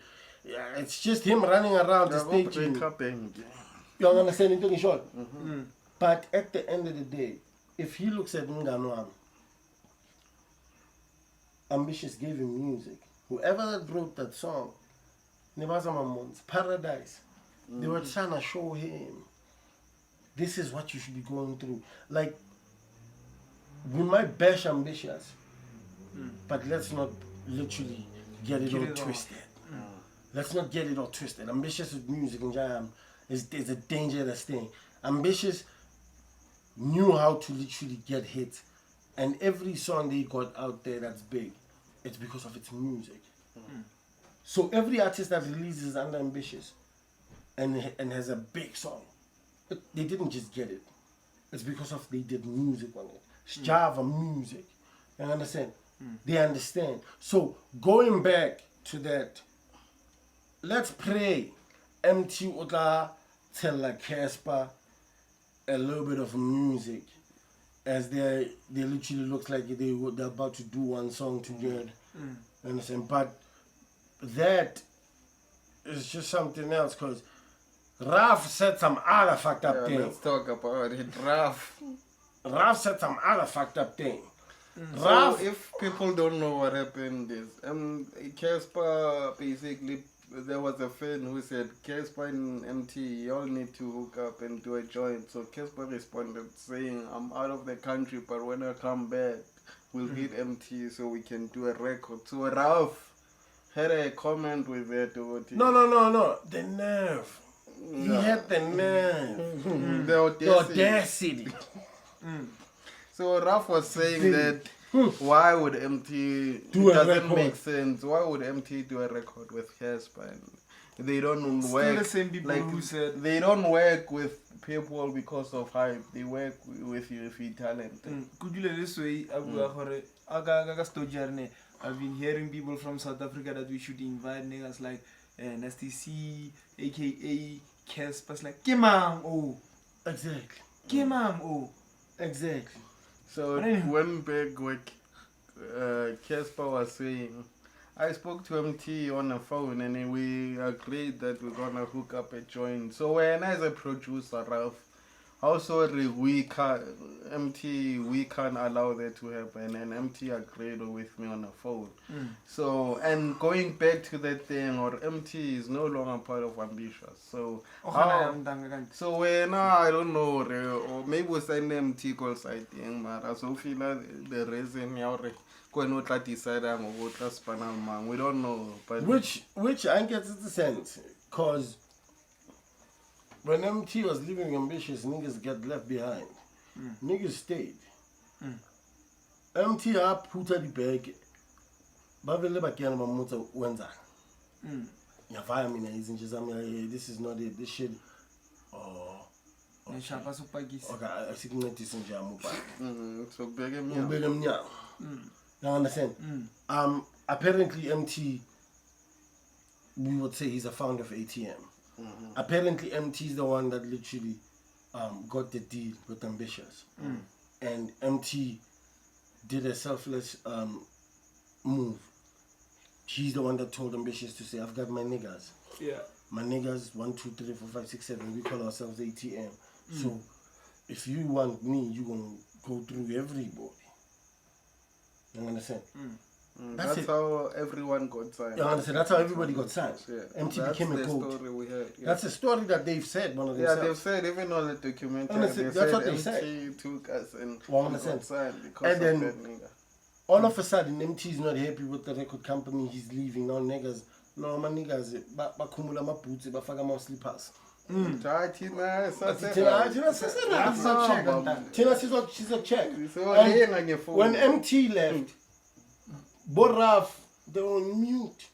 [SPEAKER 1] it's just him running around the stage. You understand? It's short. But at the end of the day, if he looks at Nganwam, Ambitious gave him music. Whoever that wrote that song, Paradise, they were trying to show him, this is what you should be going through. Like, we might bash Ambitious, but let's not literally get it all twisted. Let's not get it all twisted. Ambitious with music and jam is a dangerous thing. Ambitious knew how to literally get hits, and every song they got out there that's big, it's because of its music. So every artist that releases under Ambitious and has a big song, they didn't just get it. It's because of they did music on it. It's Java music. You understand? They understand. So going back to that, let's pray MT Oka tell like Cassper a little bit of music as they literally looks like they're about to do one song together. You understand? But that is just something else, because Raf said some other fucked up thing.
[SPEAKER 2] Let's talk about it.
[SPEAKER 1] Raf said some other fucked up thing.
[SPEAKER 2] So if people don't know what happened is, Cassper basically, there was a fan who said, Cassper and MT, y'all need to hook up and do a joint. So Cassper responded saying, I'm out of the country, but when I come back, we'll hit MT so we can do a record. So Ralph had a comment with that.
[SPEAKER 1] No. The nerve. He had the nerve.
[SPEAKER 2] The audacity. So Ralph was saying that why would MT doesn't make sense. Why would MT do a record with Cassper? They don't work.
[SPEAKER 3] The same people who said
[SPEAKER 2] they don't work with people because of hype. They work with you if you talent.
[SPEAKER 3] Could you let this way? I've been hearing people from South Africa that we should invite niggas like Nasty C, AKA Cassper's like Kimam. Exactly.
[SPEAKER 1] Exactly.
[SPEAKER 2] So when back Cassper was saying, I spoke to MT on the phone and we agreed that we're gonna hook up a joint. So when as a producer, Ralph, also we can't allow that to happen, and MT agreed with me on the phone. So, and going back to that thing, or MT is no longer part of Ambitious. So so when I don't know, or maybe we send MT calls I think, but I so feel like the reason we don't know, but
[SPEAKER 1] which I get the sense, cause when MT was leaving Ambitious, niggas get left behind. Niggas stayed. MT up, put the bag. Bavele bakena mamuta wenza. Yavaya mina izinje this is not it. This shit. Okay, I see this in Jamupa.
[SPEAKER 2] So beg him.
[SPEAKER 1] You understand? Apparently MT, we would say he's a founder of ATM. Apparently MT is the one that literally got the deal with Ambitious. And MT did a selfless move. He's the one that told Ambitious to say, I've got my niggas. My niggas 1, 2, 3, 4, 5, 6, 7. We call ourselves ATM. So if you want me, you're gonna go through everybody. You understand?
[SPEAKER 2] That's how everyone got signed.
[SPEAKER 1] You understand? That's how everybody got signed. MT became a code. That's a story that they've said. One of themselves.
[SPEAKER 2] They've said even on the documentary.
[SPEAKER 1] That's what they said.
[SPEAKER 2] MT took us and
[SPEAKER 1] got
[SPEAKER 2] signed because of that nigga.
[SPEAKER 1] All of a sudden, MT is not happy with the record company. He's leaving. No niggas. No, my niggas. Bakumula ma boots. Bafaga ma slippers. She's a check. When MT left, Boraf, they were on mute.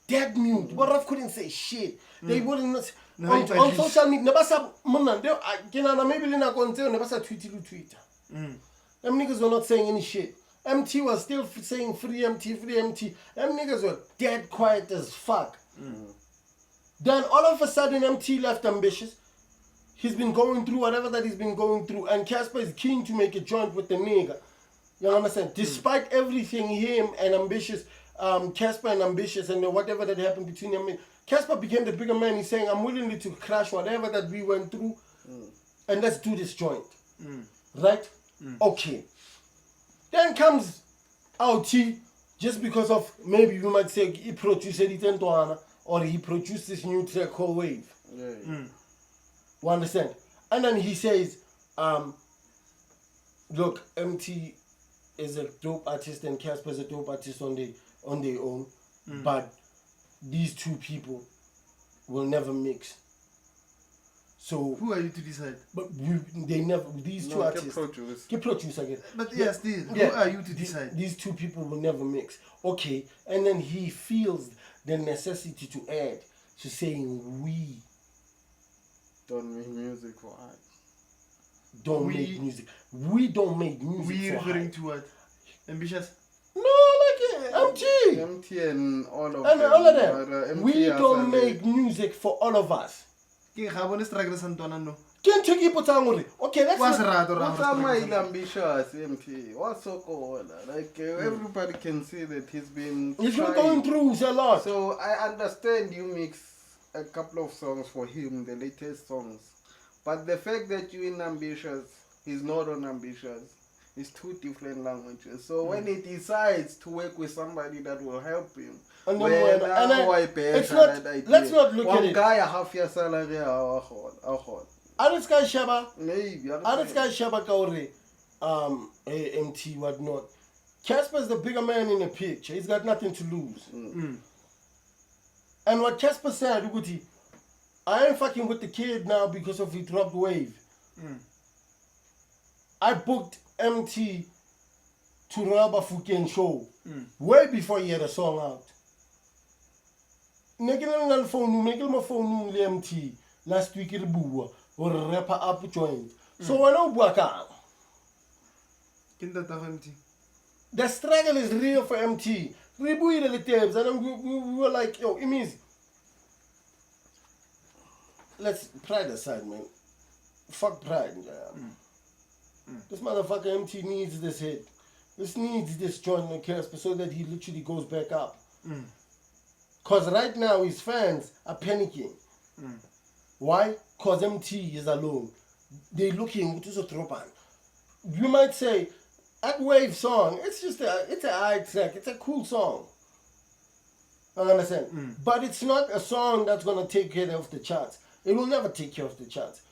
[SPEAKER 1] Dead mute. Boraf couldn't say shit. They wouldn't on social media. Nebasa mona. Maybe Lina Conte nebasa Twitter. Them niggas were not saying any shit. MT was still saying free MT. Them niggas were dead quiet as fuck. Then all of a sudden, MT left Ambitious. He's been going through whatever that he's been going through, and Cassper is keen to make a joint with the nigga. You understand? Despite everything, him and Ambitious, Cassper and Ambitious, and whatever that happened between them, Cassper became the bigger man. He's saying, I'm willing to crash whatever that we went through, and let's do this joint. Right? Okay. Then comes LT, just because of, maybe you might say, he produced it in Toana, or he produced this new track called Wave. You understand? And then he says, look, MT is a dope artist and Cassper is a dope artist on their own, but these two people will never mix. So
[SPEAKER 3] who are you to decide?
[SPEAKER 1] But they never. These two artists get produce again.
[SPEAKER 3] But yes, who are you to decide?
[SPEAKER 1] These two people will never mix. Okay, and then he feels the necessity to add to saying we
[SPEAKER 2] don't make music for art.
[SPEAKER 1] Make music. We don't make music.
[SPEAKER 3] We
[SPEAKER 1] for
[SPEAKER 3] referring
[SPEAKER 1] art.
[SPEAKER 3] to what? Ambitious?
[SPEAKER 1] No, like MT.
[SPEAKER 2] MT and all of
[SPEAKER 1] and
[SPEAKER 2] them.
[SPEAKER 1] all of them. We don't make music for all of us.
[SPEAKER 3] Okay, let's
[SPEAKER 2] ambitious, MT. What's so cool? Like everybody can see that he's been
[SPEAKER 1] going through a lot.
[SPEAKER 2] So I understand you mix a couple of songs for him, the latest songs. But the fact that you in Ambitious, he's not on Ambitious, it's two different languages. So when he decides to work with somebody that will help him,
[SPEAKER 1] let's not look at it.
[SPEAKER 2] Guy a half year salary,
[SPEAKER 1] This guy Shaba,
[SPEAKER 2] maybe.
[SPEAKER 1] this guy Shaba Kauri, MT, whatnot. Cassper is the bigger man in the picture. He's got nothing to lose. And what Cassper said, Uguti, I ain't fucking with the kid now because of he dropped Wave. I booked MT to Raba Fuken show way before he had a song out. Make my phone MT last week in Bua or rapper up joint. So I know Buaka. The struggle is real for MT. We build the tapes and we were like, yo, it means let's pride aside, man. Fuck pride. This motherfucker MT needs this hit. This needs this joint in Cassper so that he literally goes back up. Because right now his fans are panicking. Why? Because MT is alone. They're looking to Sotropan. You might say, that Wave song, it's a high track, it's a cool song. I understand. But it's not a song that's going to take care of the charts. It will never take care of the charts.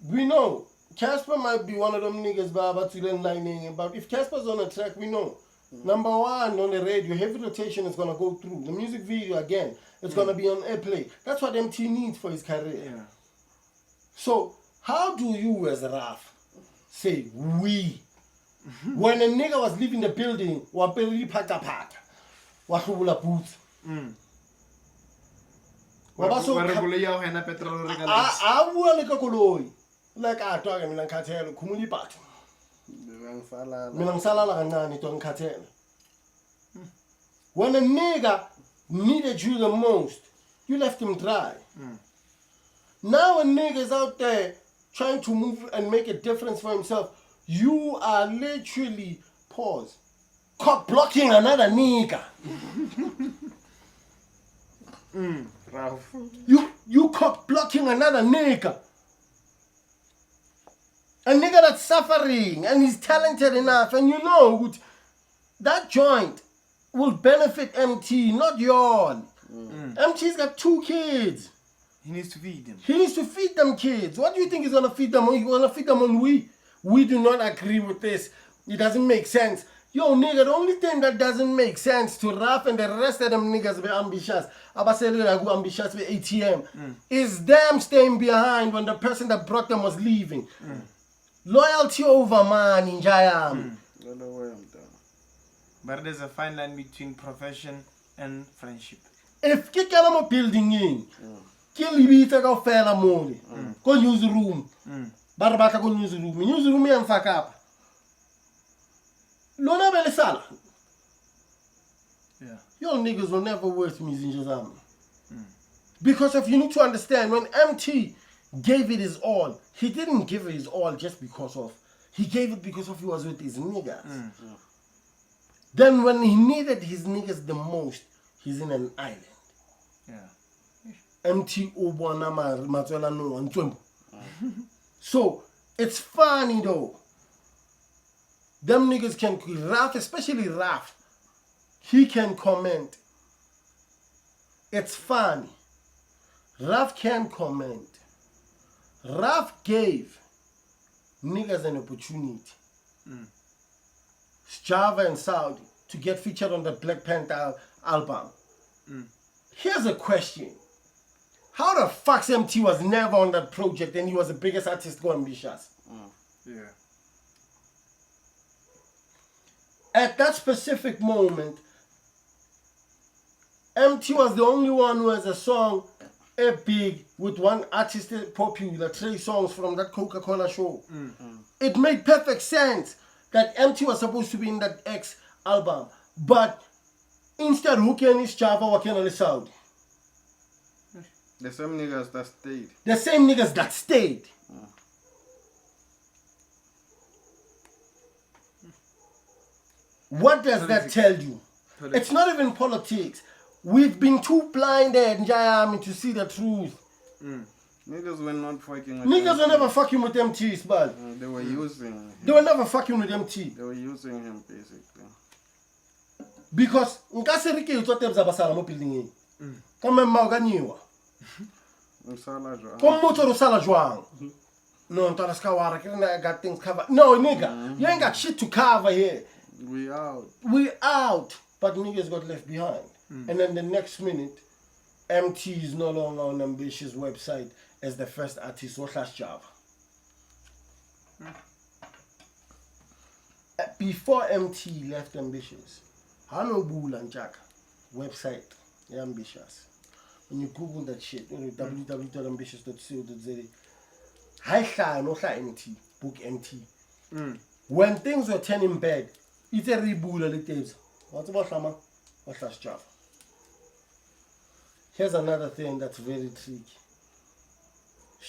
[SPEAKER 1] We know Cassper might be one of them niggas but if Casper's on a track, we know. Number one on the radio, heavy rotation is gonna go through. The music video again, it's gonna be on airplay. That's what MT needs for his career. So how do you as Raf say we? When a nigga was leaving the building, wapeli pata pata, wahula boots. Like I talk in Lancatel, Kumuli Bat. When a nigga needed you the most, you left him dry. Now a nigga is out there trying to move and make a difference for himself. You are literally, pause, cock blocking another nigga. You cock blocking another nigga. A nigga that's suffering and he's talented enough, and you know that joint will benefit MT, not y'all. MT's got 2 kids.
[SPEAKER 3] He needs to feed them.
[SPEAKER 1] He needs to feed them kids. What do you think he's gonna feed them on? He's gonna feed them on we? We do not agree with this. It doesn't make sense. Yo, nigga, the only thing that doesn't make sense to Raf and the rest of them niggas be ambitious, ambitious with ATM, is them staying behind when the person that brought them was leaving. Loyalty over money, Jayam.
[SPEAKER 3] But there's a fine line between profession and friendship.
[SPEAKER 1] If you can't building in, kill you go fair money. Go use the room. Barbata go use the room. Use the room and fuck up. Lona Belisala. Yeah. Your niggas will never work with me in Jazam. Because if you need to understand, when MT gave it his all, he didn't give it his all just because of. He gave it because of he was with his niggas. Then when he needed his niggas the most, he's in an island.
[SPEAKER 3] Yeah.
[SPEAKER 1] MT ubona matswela no ntwembo. So it's funny though. Them niggas can Raf, especially Raf. He can comment. It's funny. Raf can comment. Raf gave niggas an opportunity. Java and Saudi to get featured on the Black Panther album. Here's a question. How the fuck MT was never on that project and he was the biggest artist go ambitious?
[SPEAKER 3] Yeah.
[SPEAKER 1] At that specific moment, MT was the only one who has a song big with one artist popular, 3 songs from that Coca-Cola show. It made perfect sense that MT was supposed to be in that X album. But instead, who can is Java or can Saudi?
[SPEAKER 2] The same niggas that stayed.
[SPEAKER 1] The same niggas that stayed. What does that tell you? It's not even politics. We've been too blinded, Njayami, to see the truth.
[SPEAKER 2] Niggas were not fucking with
[SPEAKER 1] Niggas were
[SPEAKER 2] MT.
[SPEAKER 1] never fucking with MT, but
[SPEAKER 2] They were using him.
[SPEAKER 1] they were never fucking with MT.
[SPEAKER 2] They were using him basically.
[SPEAKER 1] Because nkase ke utlo tebza basala mo building e. Ka memma ga nyiwa.
[SPEAKER 2] Msala jwa.
[SPEAKER 1] Kom motor o sala jwang. No, ntala ska wara ke I got things covered. No, nigga, you ain't got shit to cover here.
[SPEAKER 2] We out.
[SPEAKER 1] We out, but niggas got left behind. And then the next minute, MT is no longer on Ambitious website as the first artist or Java. Before MT left Ambitious, Hanobula and Jack website, Ambitious. When you Google that shit, www.ambitious.co.za, hi no MT, book MT. When things were turning bad, it's a rebula le tapes. What's about Shama? What's Java? Here's another thing that's very tricky.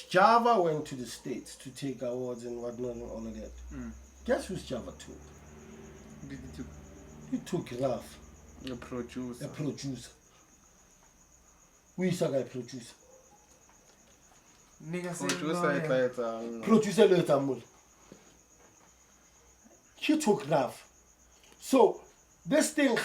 [SPEAKER 1] Java went to the States to take awards and whatnot and all of that. Guess who's Java took? He took Raf.
[SPEAKER 2] A producer.
[SPEAKER 1] A producer. Who is a guy producer?
[SPEAKER 3] Nigga say
[SPEAKER 2] Producer
[SPEAKER 1] Producer later more. He took Raf. So this thing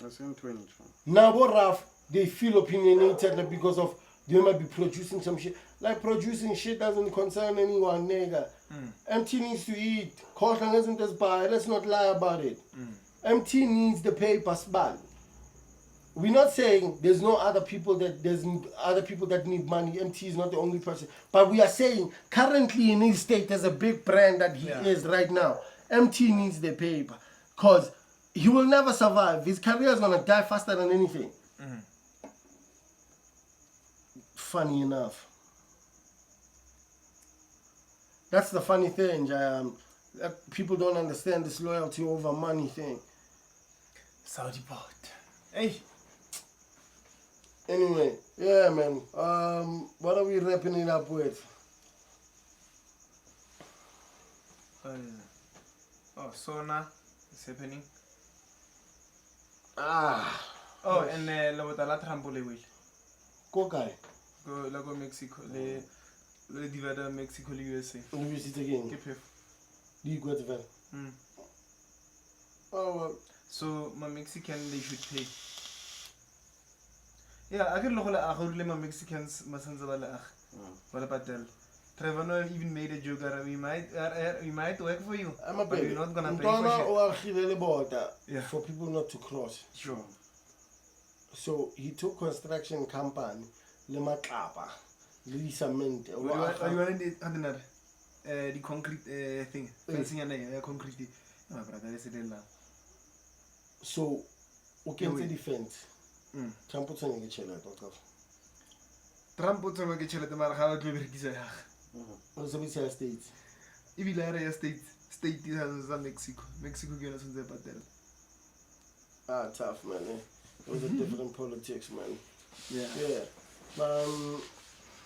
[SPEAKER 2] That's in 20.
[SPEAKER 1] now Raf, they feel opinionated because of they might be producing some shit. Like producing shit doesn't concern anyone, nigga. MT needs to eat. Cotton isn't as bad. Let's not lie about it. MT needs the papers back. We're not saying there's other people that need money. MT is not the only person. But we are saying currently in his state there's a big brand that he is right now. MT needs the paper. Because he will never survive. His career is gonna die faster than anything. Funny enough. That's the funny thing, that people don't understand this loyalty over money thing.
[SPEAKER 3] Soudipod. Hey.
[SPEAKER 1] Anyway, yeah, man. What are we wrapping it up with?
[SPEAKER 3] Sona is happening.
[SPEAKER 1] Oh,
[SPEAKER 3] and la trampoline wheel.
[SPEAKER 1] Go guy.
[SPEAKER 3] Go Mexico. Le divide Mexico le USA.
[SPEAKER 1] Let me see it again.
[SPEAKER 3] Keep it.
[SPEAKER 1] Do you go to that? Oh, well.
[SPEAKER 3] So my Mexican they should pay. Yeah, I can look at my Mexicans, my sons of Allah. What about that? Trevor even made a joke that we might work for you.
[SPEAKER 1] I'm a
[SPEAKER 3] but
[SPEAKER 1] baby.
[SPEAKER 3] You're not gonna pay for
[SPEAKER 1] shit. For people not to cross.
[SPEAKER 3] Sure.
[SPEAKER 1] So he took construction company, le matlapa, le cement.
[SPEAKER 3] What you want the concrete thing, fencing and concrete. No, brother, I said that.
[SPEAKER 1] So, okay, the fence. Trump puts on a chela.
[SPEAKER 3] Trump puts on a chela. The Marhava Glubergiza.
[SPEAKER 1] What's the Visa States?
[SPEAKER 3] If you area state is Mexico. Mexico gives us the battle.
[SPEAKER 1] Tough, man. Those are different politics, man.
[SPEAKER 3] Yeah.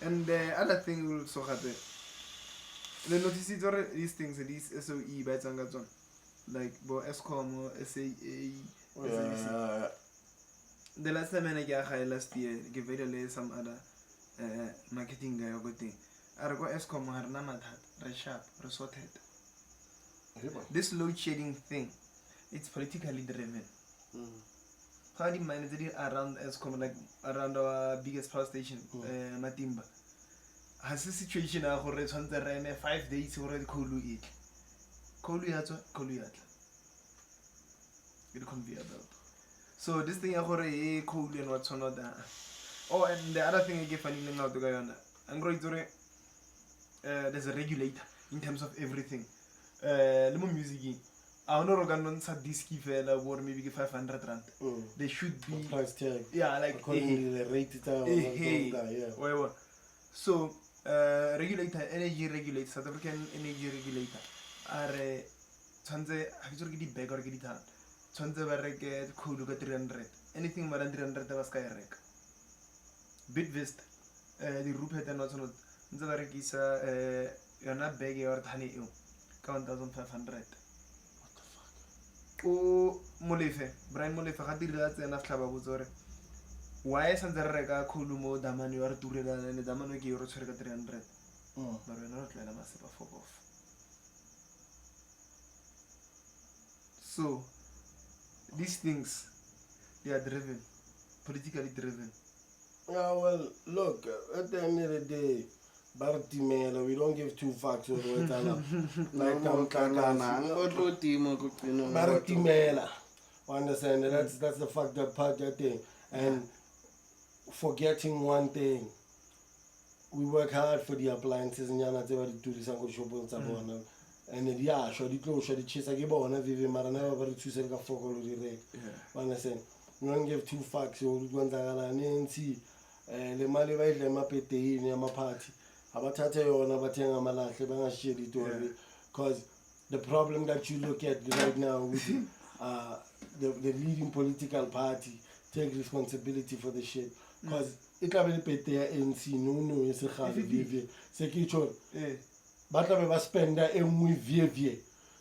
[SPEAKER 1] And
[SPEAKER 3] the other thing also happen. The notices or these things, these SOE by Zangaton, like Bo Escom or SAA.
[SPEAKER 1] yeah.
[SPEAKER 3] The last time I got last year, give it some other marketing guy or good thing. I go Escom or Namatat, Resharp, Resorted. This load shedding thing, it's politically driven. How do you manage it around Escom, like around our biggest power station, Matimba? Has a situation I already on the rain 5 days already Kolu eat. Kolu yatwa. It can't be about. So this thing I already Kolu and what's on that. Oh, and the other thing I get funny now to go on. I'm going to there's a regulator in terms of everything. Lemon music. I don't know if it's disc or maybe 500 rand. They should be
[SPEAKER 1] price tag.
[SPEAKER 3] Yeah, like
[SPEAKER 1] according to the rate
[SPEAKER 3] yeah. So regulator, energy regulator, South African energy regulator are Tanze actually get bag or get it out. Tanze get cool to 300. Anything more than 300 was skyrek. Bitvest, the Rupert and also the is you're not begging or honey you. Count 1,500. Oh, Molefe, Brian Molefe, had the lads and after Babuzore. Why isn't the rega Kulumo Daman you are to read and the Daman give you 300? But we're not let a massive fuck off. So, these things, they are driven, politically driven.
[SPEAKER 1] Yeah, well, look, at the end of the day, Bartimela, we don't give two fucks over it. Like Bartimela. Understand? That's the fucked up part of that thing. And forgetting one thing, we work hard for the appliances and yana to do this and and yeah, show the clothes, show the chase I give on every marana, but it's a focal rate. Understand? We don't give two fucks, you want to see the Mali by them up at the my party. Because the problem that you look at right now with the leading political party take responsibility for the shit. Because it can be paid there ANC, no, it's a hard VV. Secure. But I spend a VV.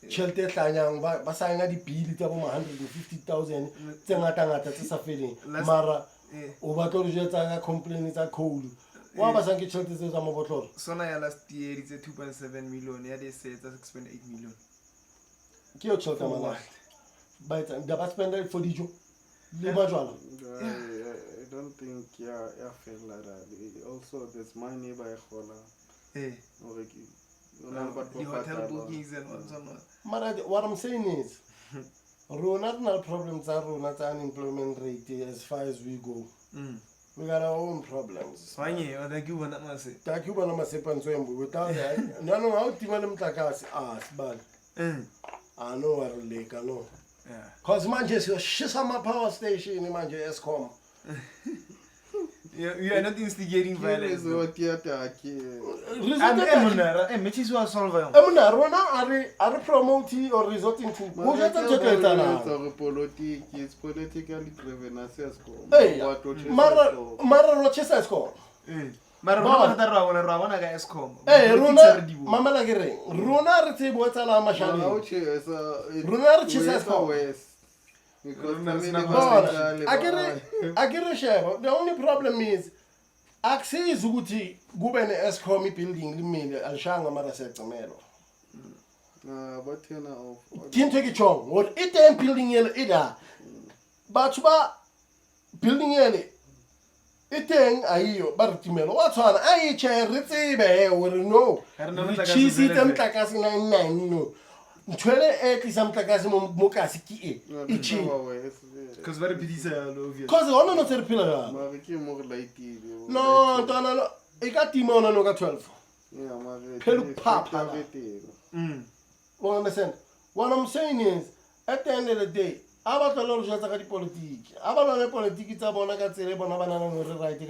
[SPEAKER 1] Shelter Tanyang, but sign the bill, it's about 150,000. That's a feeling. Mara, over complain it's a cold. What was I getting to some of what?
[SPEAKER 3] So now last year it's a 2.7 million. Yeah, they say it's 6.8 million.
[SPEAKER 1] Kill children, but the best spender for the job.
[SPEAKER 2] I don't think I feel like that. Also, there's money by Hola.
[SPEAKER 3] The hotel bookings and
[SPEAKER 1] what I'm saying is, Ronald problems are Ronald unemployment rate as far as we go. We got our own problems.
[SPEAKER 3] Fine, or the Cuban must say.
[SPEAKER 1] The Cuban must say, without that, no, how to them like us, but I know what lake, I know. Because Manchester, Shisama power station in Manchester Escom.
[SPEAKER 3] You are not instigating violence.
[SPEAKER 1] Rona are promoting or resorting to
[SPEAKER 2] it's politically driven as Escom.
[SPEAKER 1] Mara Rochester Escom.
[SPEAKER 3] Rona
[SPEAKER 1] Mama Lagere, Rona Rete Botala Mashani. Rona Chisco.
[SPEAKER 2] Because
[SPEAKER 1] I get a share. The only problem is access Uti Guben Escomi building Limil and Shanga Marasetamelo.
[SPEAKER 2] But you know,
[SPEAKER 1] Can't take it wrong. What it ain't building Ida. But building it ain't I Bartimelo. What's on? I chair Ritzy or no. She's it and Takas 99. 28 is some Takasimo Mokasiki.
[SPEAKER 3] Because very busy,
[SPEAKER 1] because the one not a pillar. No, I got Timon and I got 12. Pill papa. Well, understand? What I'm saying is, at the end of the day, about a lot of Jataka politics. About a politics, Abonaga, Bonabana, right?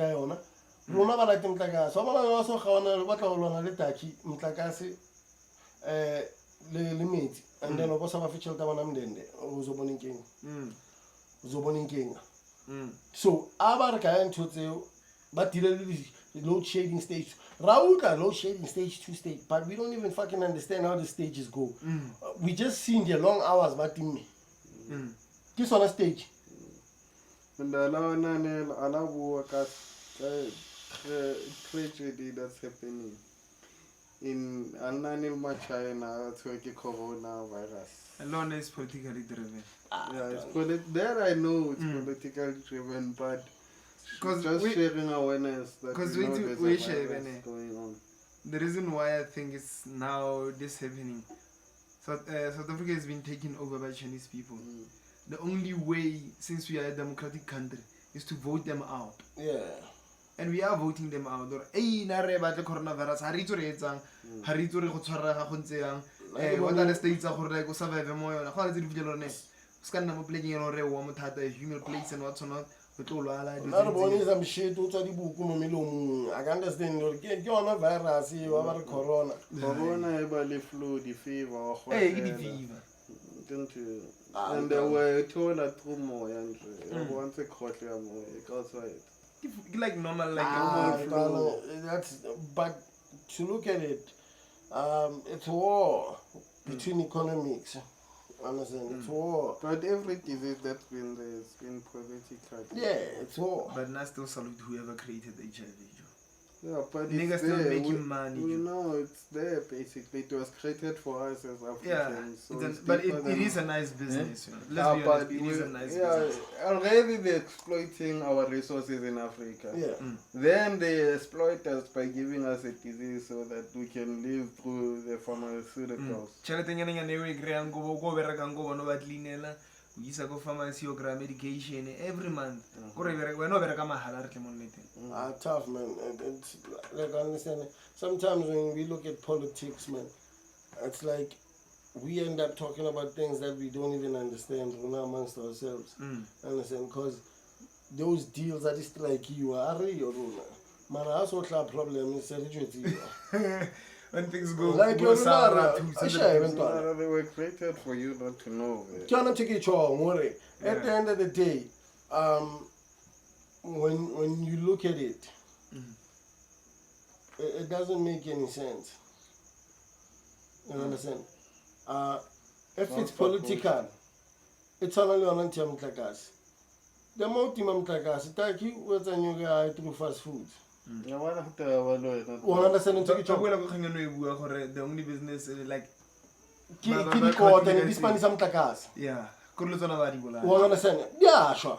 [SPEAKER 1] Runa Balatim Taga. Someone also what I want to let Mtakasi limit. And then, of course, I'm official Tamanam Dende, Zoboning King. So our guy to but the load shading stage. Rauka load shading stage 2 stage, but we don't even fucking understand how the stages go. We just seen the long hours, but me. This on a stage.
[SPEAKER 2] And tragedy that's happening in China, it's like a coronavirus.
[SPEAKER 3] Alone is politically driven.
[SPEAKER 2] Yeah, there I know it's politically driven, but just sharing awareness that
[SPEAKER 3] because
[SPEAKER 2] we know there's a virus going on.
[SPEAKER 3] The reason why I think it's now this happening, South Africa has been taken over by Chinese people. The only way, since we are a democratic country, is to vote them out.
[SPEAKER 1] Yeah.
[SPEAKER 3] And we are voting them out. Or the coronavirus, what are the states are going to survive more? How is it with your name? Scan number playing on a woman had a human place and what's not.
[SPEAKER 1] Another one is I'm shit to the book. I can understand you're on a virus, you have a corona.
[SPEAKER 2] Corona, the flu, the fever.
[SPEAKER 3] Hey, the fever.
[SPEAKER 2] Don't you? And they were told at Trumo and once a quarter more, outside.
[SPEAKER 3] Like normal, normal
[SPEAKER 1] flu. That's, but to look at it, it's war between economics. Understand? It's war.
[SPEAKER 2] But every disease that's been there has been political.
[SPEAKER 1] Yeah, it's war.
[SPEAKER 3] But not still salute whoever created HIV.
[SPEAKER 2] Yeah, but
[SPEAKER 3] niggas still making money.
[SPEAKER 2] We know it's there basically. It was created for us as Africans.
[SPEAKER 3] Yeah, so but it is a nice business.
[SPEAKER 2] Yeah?
[SPEAKER 3] Let's be honest, it is a nice business.
[SPEAKER 2] Already they're exploiting our resources in Africa.
[SPEAKER 1] Yeah.
[SPEAKER 2] Then they exploit us by giving us a disease so that we can live through the pharmaceuticals.
[SPEAKER 3] We use a pharmacy or medication every month. We're not very
[SPEAKER 1] tough, man. It's like I understand. Sometimes when we look at politics, man, it's like we end up talking about things that we don't even understand amongst ourselves. Understand? Because those deals are just like you are real. Man, that's what our problem is.
[SPEAKER 3] When things go
[SPEAKER 1] like
[SPEAKER 3] go sour,
[SPEAKER 2] they were created for you not to know.
[SPEAKER 1] At the end of the day, when you look at it, it doesn't make any sense. You understand? If it's political, it's only on anti-amtlakas. The more anti-amtlakas, it's like you was a new guy through fast food.
[SPEAKER 3] The only business like yeah.
[SPEAKER 1] You understand? Yeah, sure.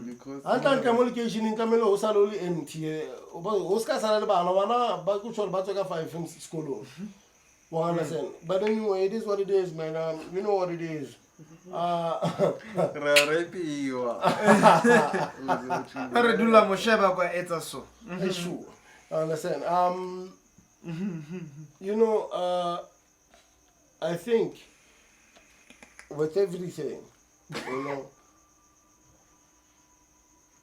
[SPEAKER 1] Because I communication in Camelo salary empty. Oscar Salabana, Bakuchol Batoka 5 in school. You understand? But anyway, it is what it is, man. You know what it is. Understand? You know, I think with everything, you know,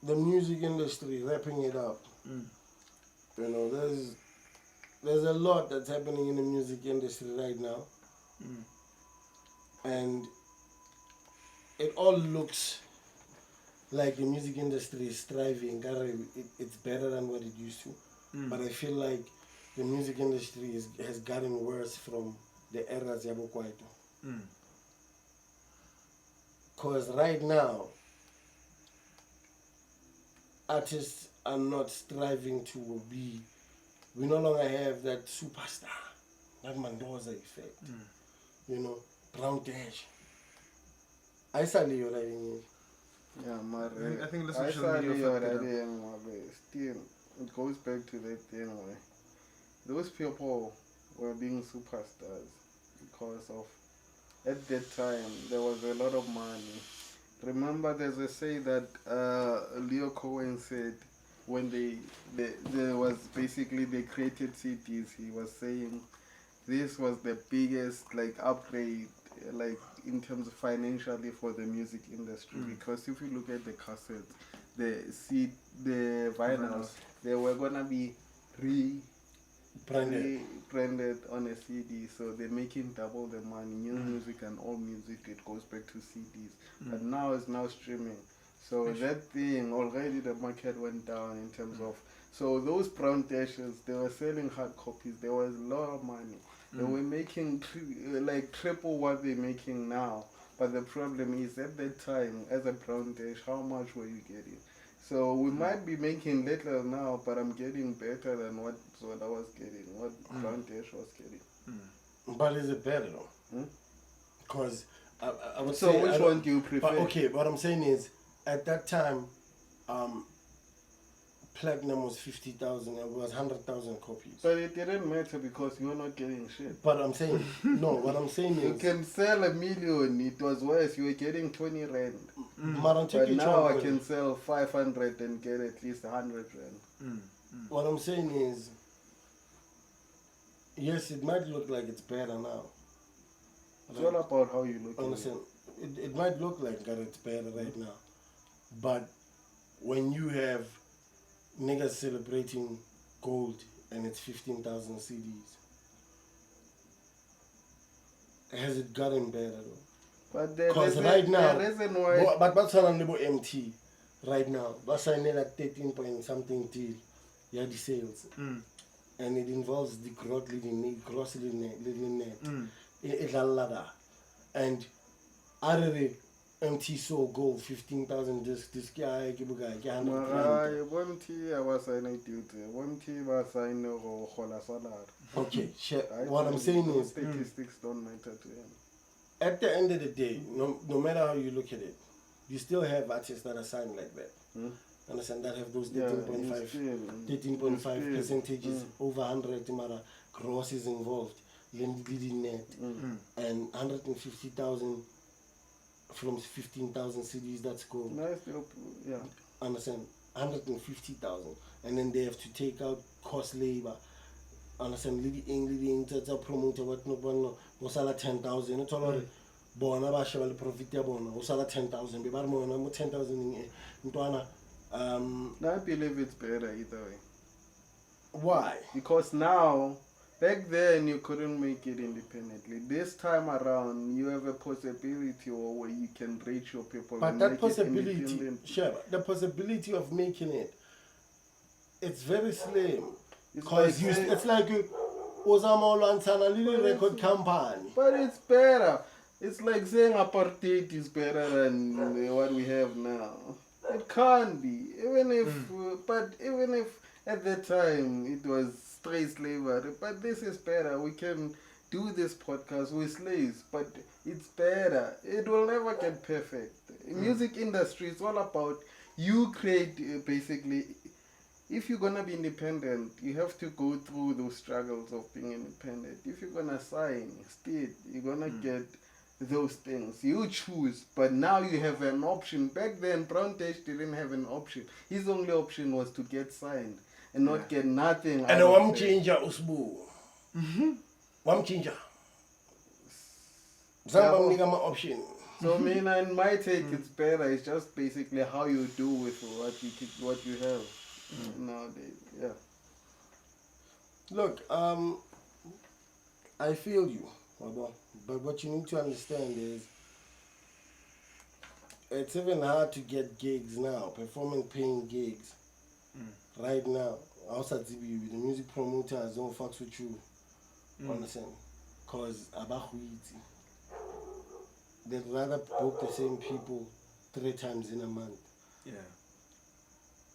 [SPEAKER 1] the music industry, wrapping it up, you know, there's a lot that's happening in the music industry right now, and it all looks like the music industry is thriving. It's better than what it used to, but I feel like the music industry has gotten worse from the eras Yabo Kwaito. Because right now, artists are not striving to be, we no longer have that superstar, that Mendoza effect, you know, Brown Dash. I saw you writing it.
[SPEAKER 2] Yeah,
[SPEAKER 3] I think the social media
[SPEAKER 2] still, it goes back to that thing where those people were being superstars because of, at that time, there was a lot of money. Remember, there's a say that Leo Cohen said when there was basically they created cities. He was saying this was the biggest upgrade in terms of financially for the music industry, because if you look at the cassettes, the vinyls, they were gonna be branded on a CD, so they're making double the money. New music and old music, it goes back to CDs. But now it's now streaming. So that thing, already the market went down in terms of, so those brown dashes, they were selling hard copies. There was a lot of money. They were making like triple what they're making now. But the problem is, at that time, as a brown dash, how much were you getting? So we might be making little now, but I'm getting better than what I was getting, what brown dash was getting.
[SPEAKER 1] But is it better though? Because I would
[SPEAKER 2] so
[SPEAKER 1] say...
[SPEAKER 2] which one do you prefer?
[SPEAKER 1] But okay, what I'm saying is, at that time, Platinum was 50,000, it was 100,000 copies.
[SPEAKER 2] But it didn't matter because you're not getting shit.
[SPEAKER 1] But I'm saying, no, what I'm saying is...
[SPEAKER 2] You can sell 1 million, it was worse, you were getting 20 rand. But now I can sell 500 and get at least 100 rand.
[SPEAKER 1] What I'm saying is, yes, it might look like it's better now.
[SPEAKER 2] It's all about how you look
[SPEAKER 1] at it. It might look like that it's better right now. But when you have niggas celebrating gold and it's 15,000 CDs, has it gotten better though?
[SPEAKER 2] But
[SPEAKER 1] because right now,
[SPEAKER 2] the reason why...
[SPEAKER 1] But what's on the MT right now? What's signing like 13 point something deal? Yeah, the sales. And it involves the gross living net. And out of the MT sold gold 15,000 discs. This guy, MT,
[SPEAKER 2] I was signing duty. MT was signing salary.
[SPEAKER 1] Okay, what I'm saying is,
[SPEAKER 2] statistics don't matter to him.
[SPEAKER 1] At the end of the day, no matter how you look at it, you still have artists that are signed like that. Understand, that have those 13.5 percentages, over 100 gross is involved, leading net, and 150,000 from 15,000 CDs, that's cool.
[SPEAKER 2] Yeah.
[SPEAKER 1] Understand, 150,000, and then they have to take out cost labor. Understand, leading to promote what no sala 10,000. It's all bona ba sheba le profit ya bona o sala 10,000 be ba re mona mo 10,000 ntwana
[SPEAKER 2] I believe it's better either way.
[SPEAKER 1] Why?
[SPEAKER 2] Because now, back then you couldn't make it independently. This time around, you have a possibility where you can reach your people.
[SPEAKER 1] But that possibility, sure, the possibility of making it, it's very slim. Because it's like a record company.
[SPEAKER 2] But it's better. It's like saying apartheid is better than what we have now. It can't be. Even if at that time it was straight slavery, but this is better. We can do this podcast with slaves, but it's better. It will never get perfect. Music industry is all about you create basically. If you're gonna be independent, you have to go through those struggles of being independent. If you're gonna sign, still you're gonna get those things. You choose, but now you have an option. Back then, Brown Dash didn't have an option. His only option was to get signed and not get nothing.
[SPEAKER 1] And one changer, Usbu. One changer. Some my option.
[SPEAKER 2] So in my take, it's better. It's just basically how you do with what you have. Nowadays, yeah.
[SPEAKER 1] Look, I feel you, but what you need to understand is it's even hard to get gigs now, performing paying gigs right now. Outside TBU, the music promoters don't fuck with you, understand? Cause they'd rather book the same people 3 times in a month.
[SPEAKER 2] Yeah.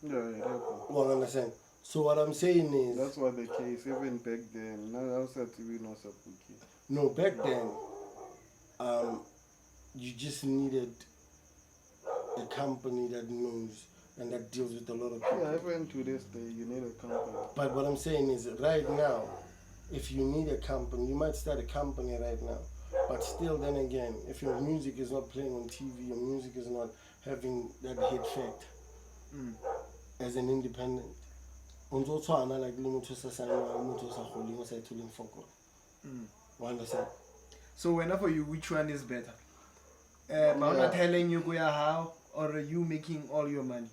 [SPEAKER 1] Well, understand. So what I'm saying is
[SPEAKER 2] that's what the case. Even back then, now outside TV no sabuki.
[SPEAKER 1] No, back then, you just needed a company that knows and that deals with a lot of people.
[SPEAKER 2] Yeah, even to this day, you need a company.
[SPEAKER 1] But what I'm saying is, right now, if you need a company, you might start a company right now. But still, then again, if your music is not playing on TV, your music is not having that hit fact. As an independent, understand?
[SPEAKER 3] So whenever you, which one is better? Mama telling you go how, or are you making all your money?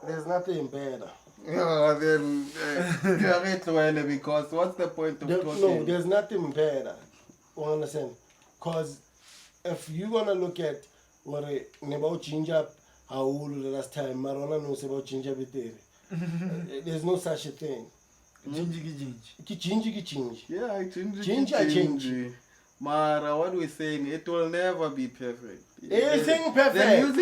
[SPEAKER 1] There's nothing better.
[SPEAKER 2] Yeah, then because what's the point of talking?
[SPEAKER 1] No, there's nothing better. You understand? Because if you're gonna look at what about ginger, how old the last time Marona knows about ginger theory. There's no such a thing. Ginger.
[SPEAKER 2] Yeah, ginger. Mara, what we're saying, it will never be perfect.
[SPEAKER 1] Anything perfect.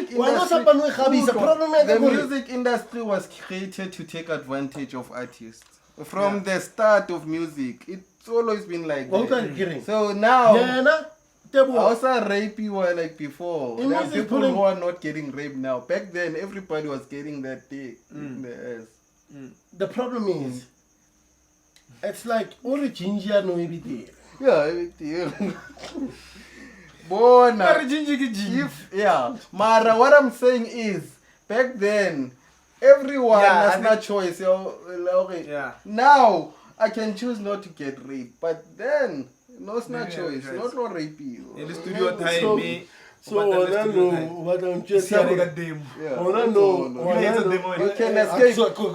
[SPEAKER 2] The music industry was created to take advantage of artists. From the start of music, it's always been like that. So now, also rape you were like before. There are people who are not getting raped now. Back then, everybody was getting that dick in the ass.
[SPEAKER 1] The problem is, it's like all the ginger no everything.
[SPEAKER 2] Yeah, Mara, what I'm saying is, back then, everyone has no choice. Now, I can choose not to get raped, but then, no choice, not rape you.
[SPEAKER 3] In the studio time,
[SPEAKER 1] so what I'm just saying,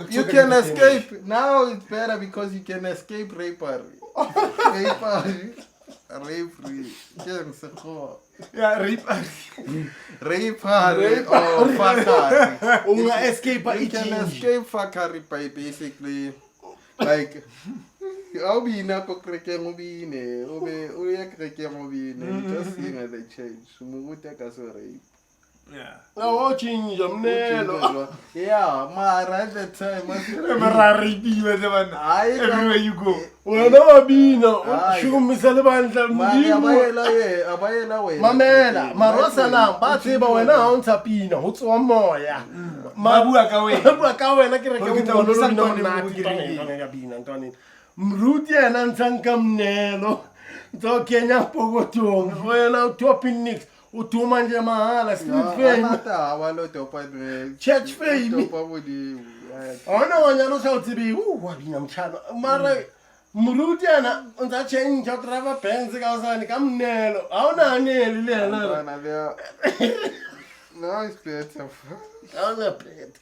[SPEAKER 2] you can escape. Now it's better because you can escape rapery. Rapery. Rapery or fuckery. You can escape fuckery by basically like I'll be in a cooking movie, just seeing as they change.
[SPEAKER 1] Yeah. Now watching them yeah, Mara at the time.
[SPEAKER 3] Everywhere you go.
[SPEAKER 1] Well, no, be no. Show me Salaman. Mamela, Marosala, Batiba, when I own Tapino, what's one more, yeah. Mabuaka, and I can Mrutia and Ansankam Nelo. So Kenya Pogotung, when out topping Nix. Utumanja mahala street fame. Church fame. Ona wanyano sauti bi wabina mchana. Mara mrudiana unza change driver penzi kausani kamnelo. Auna neli lelo.
[SPEAKER 2] No, it's better.
[SPEAKER 1] Auna better.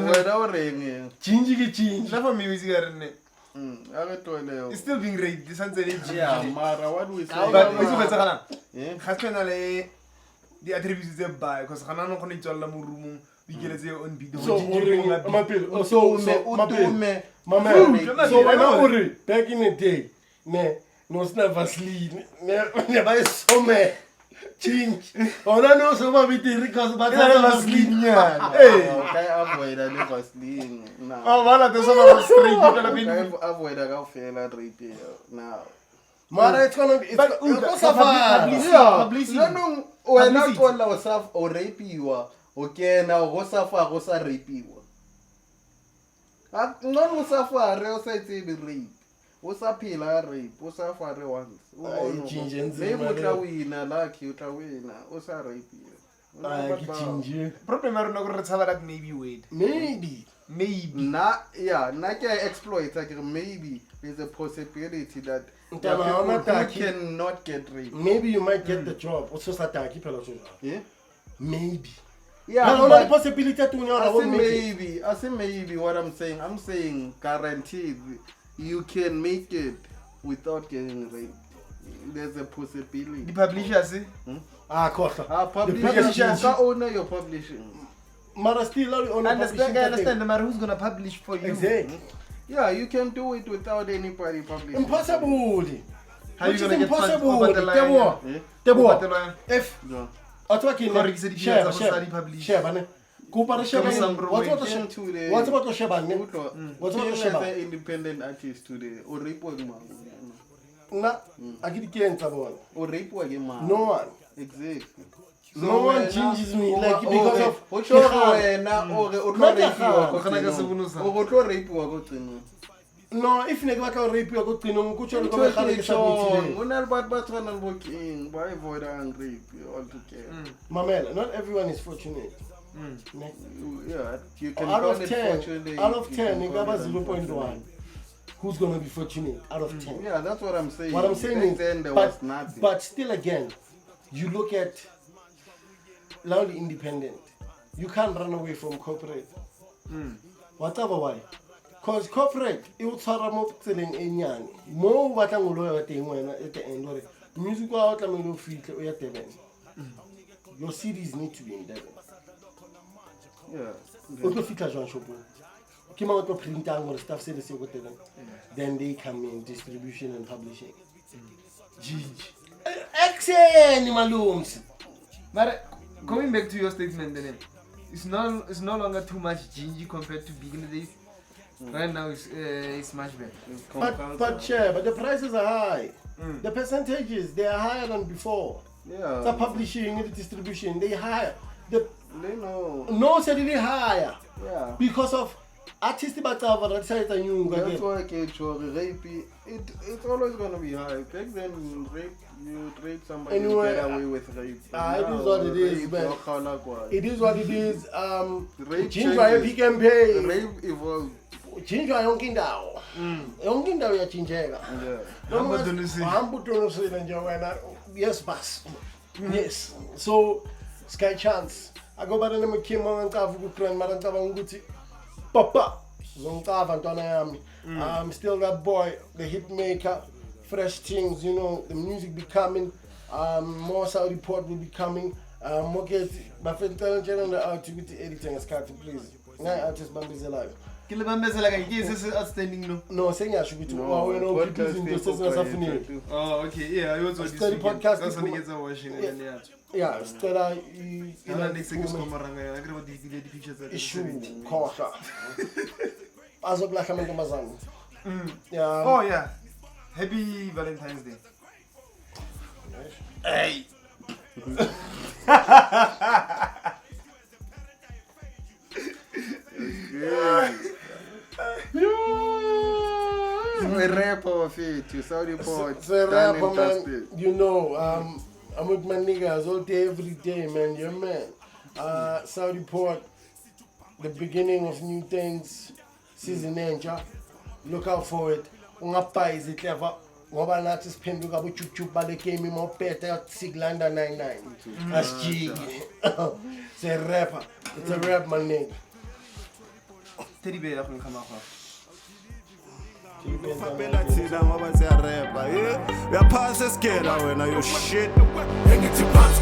[SPEAKER 2] Without ring.
[SPEAKER 1] Chinji.
[SPEAKER 3] Never music arne.
[SPEAKER 2] It's
[SPEAKER 3] still being raped. This one's
[SPEAKER 2] yeah, Mara, what we say?
[SPEAKER 3] But we say, the attributes they buy because I don't know if you room we get their own video.
[SPEAKER 1] So back in the day, no Vaseline, never so many change. Oh, I know some of it because but Vaseline.
[SPEAKER 2] Hey, avoid a Vaseline.
[SPEAKER 3] Oh, one of the some of us
[SPEAKER 2] avoid a fail at repair now.
[SPEAKER 1] Mara, it's gonna be
[SPEAKER 2] publicity. No, when I call ourselves or rape you, okay, now go suffer rape you. No, suffer, real side rape. What's up, pillar rape? What's up for the ones? They would win a lucky winner. What's a rape you?
[SPEAKER 3] Problem are not going to tell that maybe wait.
[SPEAKER 1] Maybe.
[SPEAKER 2] Not exploit. Maybe there's a possibility that you cannot get raped.
[SPEAKER 1] Maybe you might get the job. Also, yeah. Maybe.
[SPEAKER 2] Yeah.
[SPEAKER 1] But possibility to
[SPEAKER 2] I say maybe. What I'm saying guaranteed. You can make it without getting raped. There's a possibility.
[SPEAKER 3] The publishers,
[SPEAKER 2] publishers owner your publishing.
[SPEAKER 1] Mara still
[SPEAKER 3] understand no matter who's gonna publish for you.
[SPEAKER 1] Exactly.
[SPEAKER 2] Yeah, you can do it without anybody publishing.
[SPEAKER 1] Impossible.
[SPEAKER 3] How are you gonna get
[SPEAKER 1] impossible?
[SPEAKER 3] over the line?
[SPEAKER 1] If share. What's about the Shaban? What's about the Shaban?
[SPEAKER 2] Independent artist today or report
[SPEAKER 1] Nah, I get
[SPEAKER 2] or report
[SPEAKER 1] no one.
[SPEAKER 2] Exactly.
[SPEAKER 1] No one changes me like because of no, if you go rape you go to no go to Mamela, not everyone is fortunate.
[SPEAKER 2] Yeah, you can
[SPEAKER 1] out of 10, you got 0.1. Who's gonna be fortunate out of 10?
[SPEAKER 2] Yeah, that's what I'm saying.
[SPEAKER 1] What I'm saying is,
[SPEAKER 2] then there was nothing.
[SPEAKER 1] But still, again, you look at loudly independent. You can't run away from corporate. Whatever why. Cause corporate, it would start mo selling enyane. Mo batla ngolo ya teng wena at the end hore music wa o tlamelo o fihle o ya Durban. Your CDs need to be in Durban.
[SPEAKER 2] Yeah.
[SPEAKER 1] O tlo fitla jwang shopong. Ke mang o tlo printang gore stuff se le se go Durban. Then they come in distribution and publishing. Excellent malums.
[SPEAKER 3] But coming back to your statement, then it's no longer too much gingy compared to beginning days. Right now it's much better.
[SPEAKER 1] But the prices are high. The percentages they are higher than before.
[SPEAKER 2] Yeah.
[SPEAKER 1] The publishing and the distribution they higher.
[SPEAKER 2] They know.
[SPEAKER 1] No, certainly higher.
[SPEAKER 2] Yeah.
[SPEAKER 1] Because of artists
[SPEAKER 2] That's why I get you rape. It's always gonna be high. Back then, you rape somebody
[SPEAKER 1] anyway,
[SPEAKER 2] get away with rape.
[SPEAKER 1] It is what it is, man. It is what it is.
[SPEAKER 2] Rape
[SPEAKER 1] Ginger, he can pay.
[SPEAKER 2] Rape evolved.
[SPEAKER 1] Ginger, yonke indawo. Yonke indawo iyachinjeka. Hamba utonosela nje wena. Yes, boss. Yes. So, Sky Chance. Akubana nemkhimo ngicava ukukrand mara ngicabanga ukuthi papa zongicava ntwana yami. I'm still that boy, the hit maker, fresh things, you know, the music be coming, more Soudipod will be coming. Okay, my friend tell the activity editing is cut, please. Now artist bambizela.
[SPEAKER 3] Kile bambezela ka is outstanding no.
[SPEAKER 1] No, saying I should be too. Oh, you know, people in the business of funny.
[SPEAKER 3] Oh, okay. Yeah, I also
[SPEAKER 1] study podcast.
[SPEAKER 3] That's when gets watching and yeah.
[SPEAKER 1] Yeah, study
[SPEAKER 3] you know next thing is komaranga. I agree with the pictures that
[SPEAKER 1] issue kosha. As of like I'm Amazon. Yeah.
[SPEAKER 3] Oh yeah. Happy Valentine's Day.
[SPEAKER 1] Hey.
[SPEAKER 2] A rapper of it, you Soudipod.
[SPEAKER 1] It's a rapper, man. You know, I'm with my niggas all day, every day, man. Yeah, man. Soudipod, the beginning of new things, season end, ja. Look out for it. Ungapa is it clever. Ngoba nathi siphenduka ku-YouTube baleke imopeta Siglanda 99. That's G. It's a rapper. It's a rap, my nigga.
[SPEAKER 3] Teddy bear la go come out.
[SPEAKER 4] Papela thina ngoba siya rapper, yeah. Uyaphasa skela wena yo shit. Engithi pants